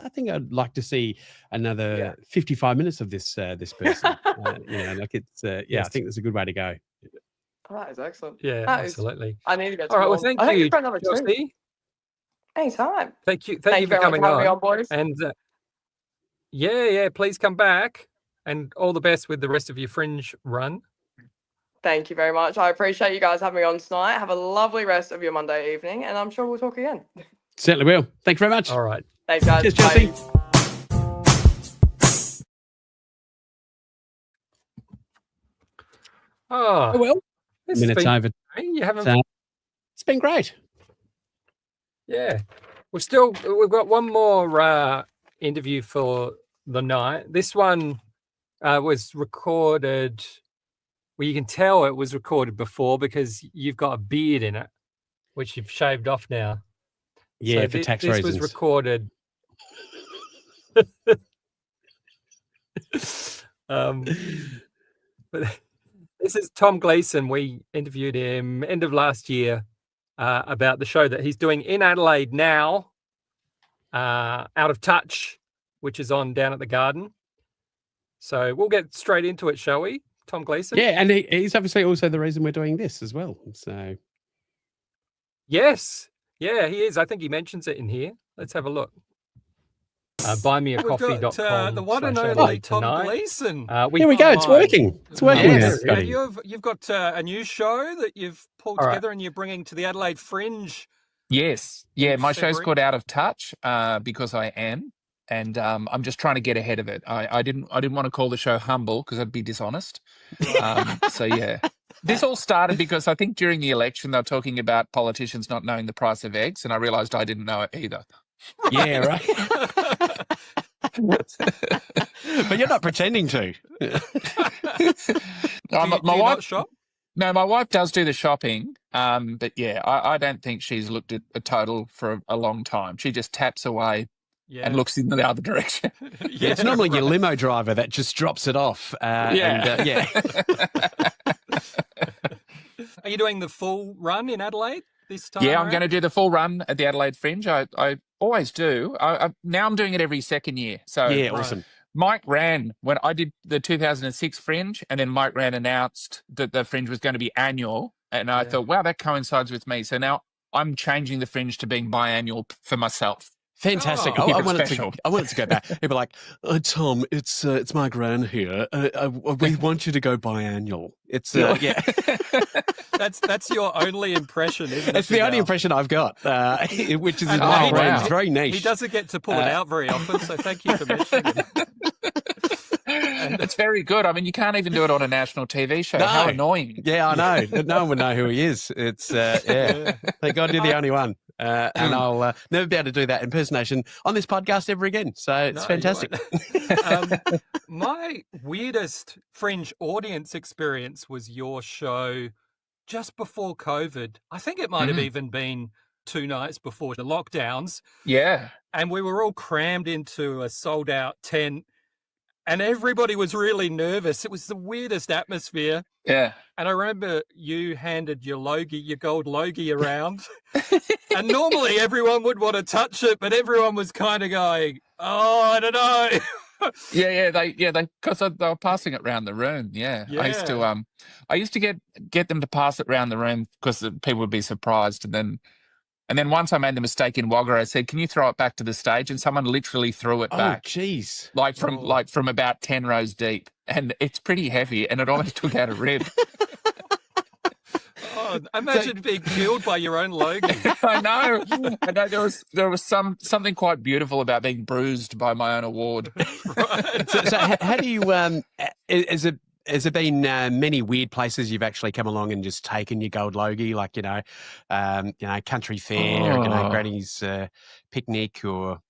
think I'd like to see another 55 minutes of this person. I think that's a good way to go. Oh, that is excellent. Yeah, absolutely. I need to get. All right. Well, thank you, Josie. Anytime. Thank you for coming on, boys. And please come back, and all the best with the rest of your Fringe run. Thank you very much. I appreciate you guys having me on tonight. Have a lovely rest of your Monday evening, and I'm sure we'll talk again. Certainly will. Thank you very much. All right. Thanks, guys. Cheers, Chelsea. Oh, well. Minutes over. You haven't. It's been great. Yeah. We've got one more interview for the night. This one was recorded. Well, you can tell it was recorded before because you've got a beard in it, which you've shaved off now. Yeah, so for tax reasons. This was recorded. But this is Tom Gleeson. We interviewed him end of last year about the show that he's doing in Adelaide now, Out of Touch, which is on down at the Garden. So we'll get straight into it, shall we? Tom Gleeson. Yeah, and he's obviously also the reason we're doing this as well. So, yes, yeah, he is. I think he mentions it in here. Let's have a look. buymeacoffee.com. the one and / only Adelaide Tom tonight. Gleeson. Here we go. It's working. It's working. Yes. now, And Scotty. you've got a new show that you've pulled All right. together and you're bringing to the Adelaide Fringe. Yes. Yeah, in my show's February. called Out of Touch because I am. And I'm just trying to get ahead of it. I didn't want to call the show humble because I'd be dishonest. So yeah. This all started because I think during the election they were talking about politicians not knowing the price of eggs, and I realised I didn't know it either. Yeah, right. But you're not pretending to. My do you wife not shop? No, my wife does do the shopping, but yeah, I don't think she's looked at a total for a long time. She just taps away and looks in the other direction. Yeah, it's normally your limo driver that just drops it off. Yeah. Are you doing the full run in Adelaide this time? Yeah, I'm going to do the full run at the Adelaide Fringe. I always do. Now I'm doing it every second year. So Yeah, awesome. Mike ran when I did the 2006 Fringe, and then Mike ran announced that the Fringe was going to be annual, and I thought, wow, that coincides with me. So now I'm changing the Fringe to being biannual for myself. Fantastic. Oh, I wanted to go back. People are like, Tom, it's Mike Ran here. We want you to go biannual. It's yeah. That's your only impression, isn't it? It's the only impression I've got, which is And Mike wow. Ran. It's very niche. He doesn't get to pull it out very often, so thank you for mentioning it. It's very good. I mean, you can't even do it on a national TV show. No. How annoying. Yeah, I know. No one would know who he is. It's yeah. Thank God you're the only one. And I'll never be able to do that impersonation on this podcast ever again. So it's fantastic. My weirdest Fringe audience experience was your show just before COVID. I think it might have even been 2 nights before the lockdowns. Yeah. And we were all crammed into a sold out tent. And everybody was really nervous. It was the weirdest atmosphere. Yeah. And I remember you handed your gold logie around. And normally everyone would want to touch it, but everyone was kind of going, oh, I don't know. They because they were passing it around the room. Yeah. I used to get them to pass it around the room because people would be surprised, and then once I made the mistake in Wagga, I said, "Can you throw it back to the stage?" And someone literally threw it back. Oh, jeez! Like from about 10 rows deep, and it's pretty heavy, and it almost took out a rib. Oh, imagine being killed by your own logie. I know. There was something quite beautiful about being bruised by my own award. Right. So how do you has there been many weird places you've actually come along and just taken your gold logie, like country fair, granny's picnic, or?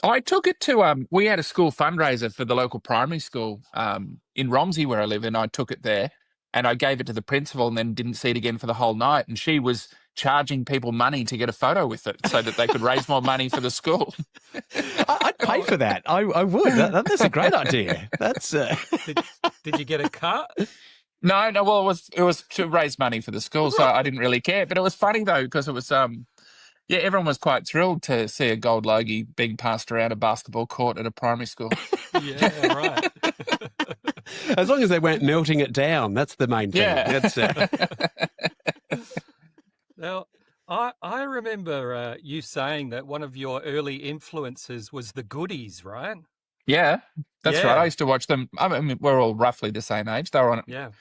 I took it to we had a school fundraiser for the local primary school in Romsey where I live, and I took it there and I gave it to the principal and then didn't see it again for the whole night, and she was charging people money to get a photo with it so that they could raise more money for the school. I'd pay for that. I would. That's a great idea. That's. Did you get a cut? No. Well, it was to raise money for the school, so I didn't really care. But it was funny though because it was everyone was quite thrilled to see a gold logie being passed around a basketball court at a primary school. Yeah, right. As long as they weren't melting it down, that's the main thing. Yeah. That's, Now, I remember you saying that one of your early influences was the Goodies, right? Yeah, that's right. I used to watch them. I mean, we're all roughly the same age. They were on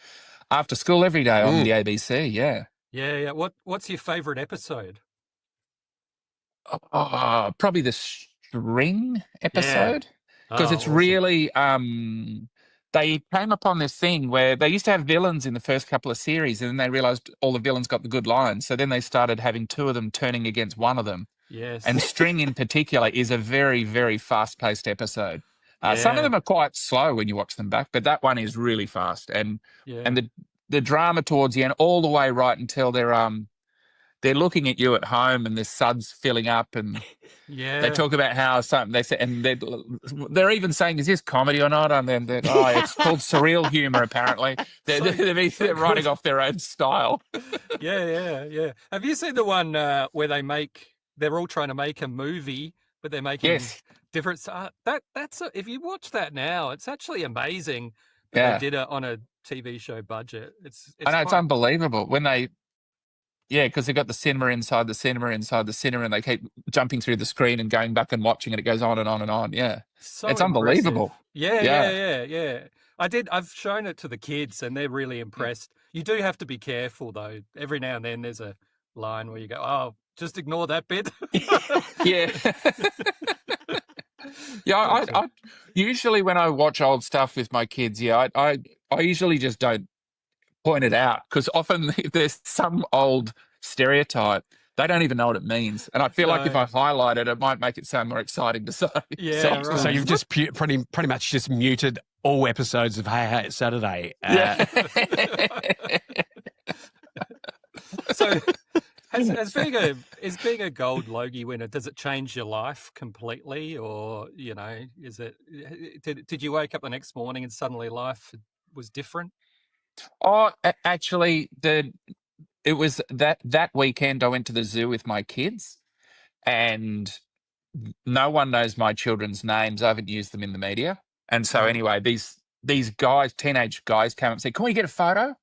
after school every day on the ABC. Yeah. Yeah. What's your favourite episode? Probably the string episode because it's awesome. really they came upon this thing where they used to have villains in the first couple of series, and then they realised all the villains got the good lines. So then they started having 2 of them turning against one of them. Yes. And String in particular is a very, very fast-paced episode. Some of them are quite slow when you watch them back, but that one is really fast. And the drama towards the end, all the way right until they're looking at you at home and the suds filling up, and they talk about how something they said, and they're even saying, "Is this comedy or not?" And then it's called surreal humor. Apparently, they're writing off their own style. Yeah. Have you seen the one where they're all trying to make a movie, but they're making different? If you watch that now, it's actually amazing. They did it on a TV show budget. It's unbelievable when they. Yeah, because they've got the cinema inside the cinema inside the cinema, and they keep jumping through the screen and going back and watching, and it goes on and on and on. Yeah, So it's impressive. unbelievable. Yeah. I've shown it to the kids, and they're really impressed. You do have to be careful, though. Every now and then, there's a line where you go, "Oh, just ignore that bit." Yeah. Yeah, I usually when I watch old stuff with my kids, I usually just don't point it out, because often if there's some old stereotype, they don't even know what it means, and I feel like if I highlight it, it might make it sound more exciting to say. Yeah, So you've just pretty much just muted all episodes of Hey Hey It's Saturday. Yeah. So, as being a gold Logie winner, does it change your life completely, or is it? Did you wake up the next morning and suddenly life was different? Oh, actually, it was that weekend I went to the zoo with my kids, and no one knows my children's names. I haven't used them in the media, and so anyway, these guys, teenage guys, came up and said, "Can we get a photo?"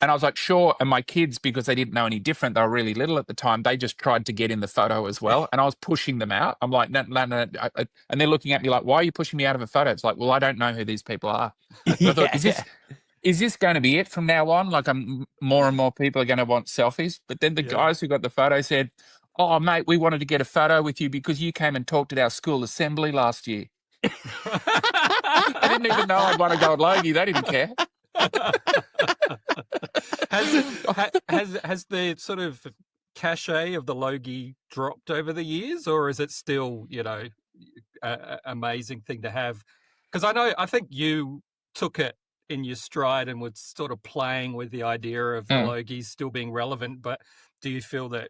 And I was like, "Sure." And my kids, because they didn't know any different, they were really little at the time, they just tried to get in the photo as well. And I was pushing them out. I'm like, no. And they're looking at me like, "Why are you pushing me out of a photo?" It's like, well, I don't know who these people are. So I thought, is this going to be it from now on? Like, more and more people are going to want selfies. But then the guys who got the photo said, "Oh, mate, we wanted to get a photo with you because you came and talked at our school assembly last year." They didn't even know I'd won a gold Logie. They didn't care. Has the sort of cachet of the Logie dropped over the years, or is it still, a amazing thing to have? Because I think you took it in your stride and was sort of playing with the idea of the Logies still being relevant. But do you feel that,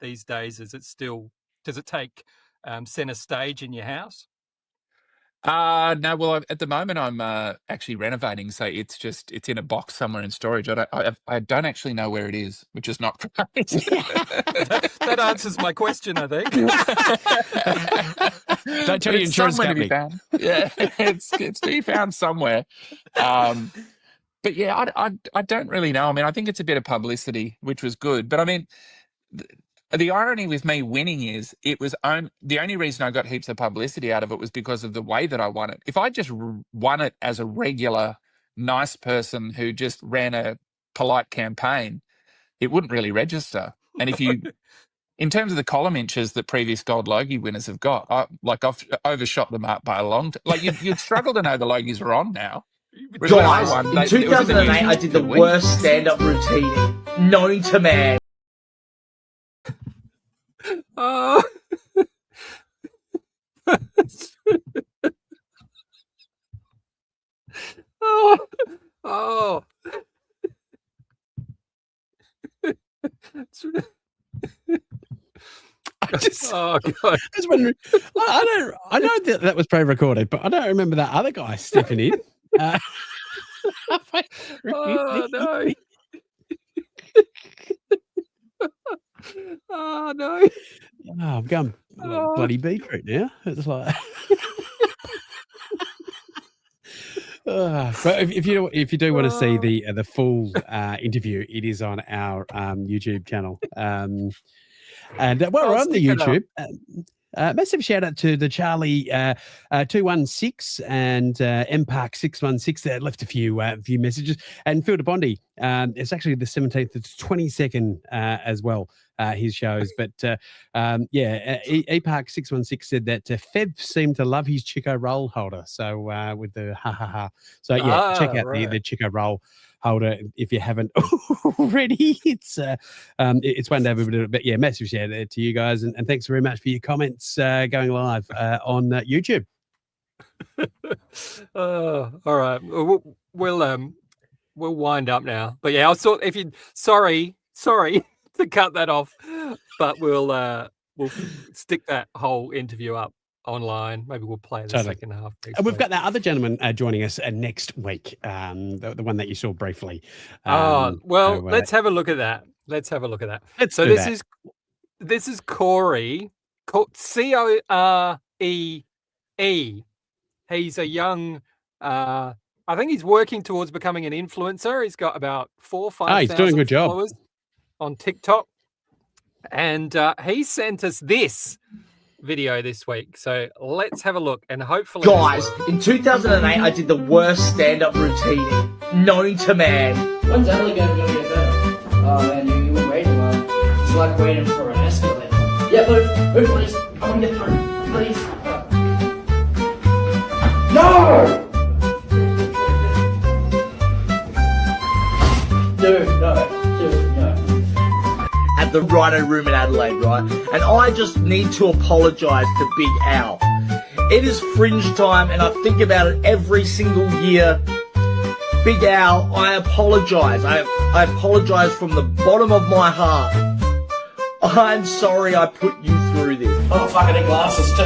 these days, does it take center stage in your house? No, well, at the moment I'm actually renovating, so it's in a box somewhere in storage. I don't actually know where it is, which is not great. That answers my question, I think. Don't tell your insurance company. Yeah, it's to be found somewhere. But yeah, I don't really know. I mean, I think it's a bit of publicity, which was good. But I mean, the irony with me winning is the only reason I got heaps of publicity out of it was because of the way that I won it. If I just won it as a regular, nice person who just ran a polite campaign, it wouldn't really register. And if you, in terms of the column inches that previous gold Logie winners have got, I've overshot them up by a long time. Like you'd struggle to know the Logies are on now. Guys, in 2008, I did the worst stand-up routine known to man. Oh. Oh. Oh God! I was wondering. I know that was pre-recorded, but I don't remember that other guy stepping in. Oh no! Oh no! Oh, I'm going bloody beetroot now. It's like. But if you do want to see the full interview, it is on our YouTube channel. And while we're on the YouTube, massive shout out to the Charlie 216 and MPark 616 that left a few messages, and Phil de Bondi. It's actually the 17th to 22nd as well. His shows, but Epark 616 said that Fev seemed to love his Chico roll holder. So with the ha ha ha. So check out the Chico roll holder if you haven't already. It's one to have a bit of, but yeah, massive shout out to you guys, and thanks very much for your comments going live on YouTube. All right, we'll wind up now. But yeah, I thought if you sorry to cut that off, but we'll stick that whole interview up online. Maybe we'll play the second half. And we've got that other gentleman joining us next week, the one that you saw briefly. Let's have a look at that. This is Corey, Coree. He's a young. I think he's working towards becoming an influencer. He's got about 4,000-5,000 he's doing a good job. followers. on TikTok, and he sent us this video this week. So let's have a look, and hopefully, Guys, in 2008, I did the worst stand-up routine known to man. When's Adelaide going to get better? Oh man, you were waiting long. It's like waiting for an escalator. Yeah, move please. I want to get through. Please. No! Dude, no. At the Rhino Room in Adelaide, right? And I just need to apologise to Big Al. It is Fringe time, and I think about it every single year. Big Al, I apologise. I apologise from the bottom of my heart. I'm sorry I put you through this. Oh, fuck, I need glasses too.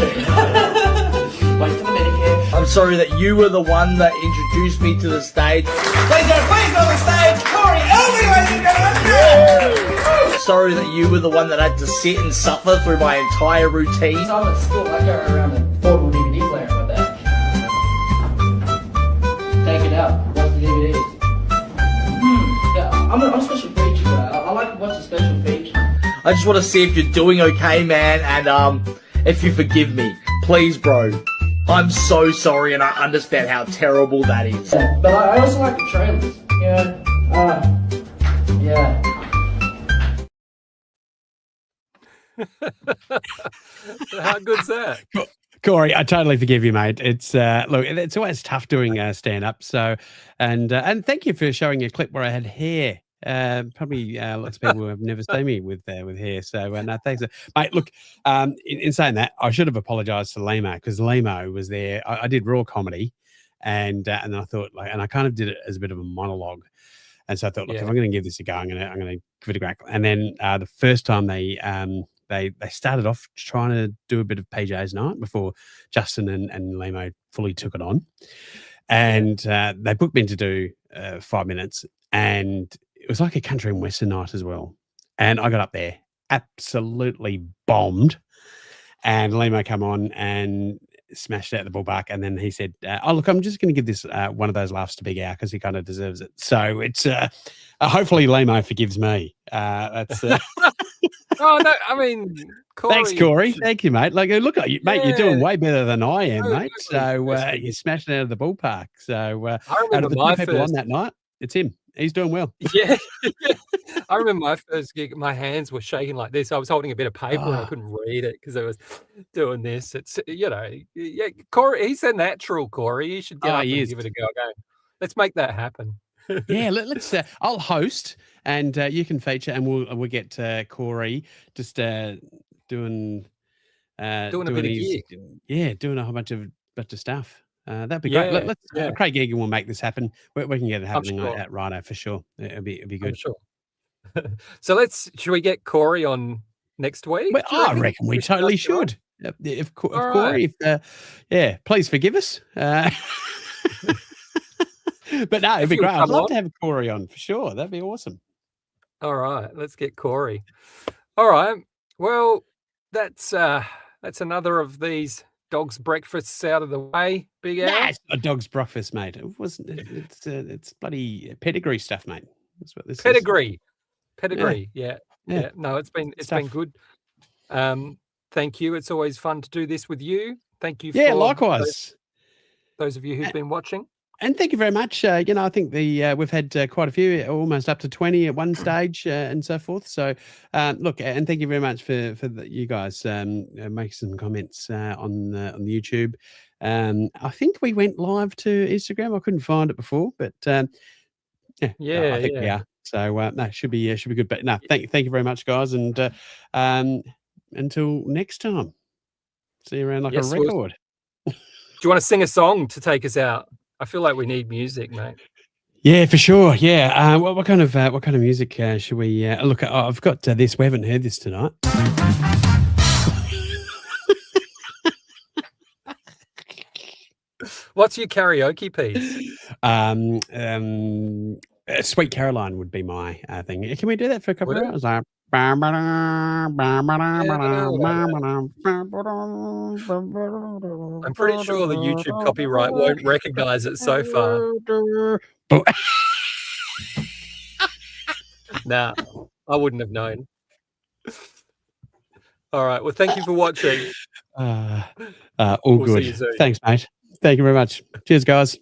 Wait for the Medicare. I'm sorry that you were the one that introduced me to the stage. Please on the stage, Corey Elby, ladies and gentlemen. Sorry that you were the one that had to sit and suffer through my entire routine. So I'm at school, I go around the portable DVD player with that. Take it out, watch the DVDs. Yeah, I'm a special feature guy. I like to watch the special feature. I just want to see if you're doing okay, man, and if you forgive me. Please, bro. I'm so sorry, and I understand how terrible that is. Yeah, but I also like the trailers. Yeah. how good's that? Corey, I totally forgive you, mate. It's look, it's always tough doing stand up. So, and thank you for showing a clip where I had hair. Probably lots of people have never seen me with hair. So no, thanks, mate. Look, in saying that, I should have apologised to Lehmo, because Lehmo was there. I did raw comedy, and I thought, like, and I kind of did it as a bit of a monologue. And so I thought, look, if I'm going to give this a go, I'm going to give it a crack. And then the first time they started off trying to do a bit of PJ's night before Justin and Lehmo fully took it on, and they booked me in to do 5 minutes, and it was like a country and western night as well. And I got up there, absolutely bombed, and Lehmo come on and smashed out the ballpark. And then he said, oh, look, I'm just going to give this one of those laughs to Big Al because he kind of deserves it. So it's hopefully Lehmo forgives me. That's Oh, no, I mean, Corey. Thanks, Corey. Thank you, mate. Like, look at you, mate. You're doing way better than I am, No, mate. So you're smashing out of the ballpark. So I out remember of the my two people first. on that night, it's him. He's doing well. Yeah. I remember my first gig, my hands were shaking like this. I was holding a bit of paper and I couldn't read it because I was doing this. It's, yeah, Corey, he's a natural, Corey. You should get up and give it a go. Let's make that happen. Yeah, let's. I'll host, and you can feature, and we'll get Corey just doing a bit of gig. Yeah, doing a whole bunch of stuff. That'd be great. Let's Craig Egan will make this happen. We can get it happening at Rhino for sure. It'll be good. I'm sure. So should we get Corey on next week? Well, I reckon we totally should. If Corey, please forgive us. But no, it'd be great. I'd love to have Corey on for sure. That'd be awesome. All right, let's get Corey. All right. Well, that's another of these dog's breakfasts out of the way. Big Al. Nah, it's not a dog's breakfast, mate. It wasn't. It's bloody pedigree stuff, mate. That's what this Pedigree. is. Pedigree. Yeah. No, it's been good. Thank you. It's always fun to do this with you. Thank you. Yeah, likewise. Those of you who've been watching. And thank you very much. I think we've had quite a few, almost up to 20 at one stage, and so forth. So, look, and thank you very much for you guys making some comments on the YouTube. I think we went live to Instagram. I couldn't find it before, but I think we are. So no, should be good. But no, thank you very much, guys, and until next time, see you around like a record. Do you want to sing a song to take us out? I feel like we need music, mate. Yeah, for sure. Yeah. What kind of music should we look at? I've got this. We haven't heard this tonight. What's your karaoke piece? Sweet Caroline would be my thing. Can we do that for a couple of hours? I'm pretty sure the YouTube copyright won't recognize it so far. Nah, I wouldn't have known. All right. Well, thank you for watching. All We'll see good. you soon. Thanks, mate. Thank you very much. Cheers, guys.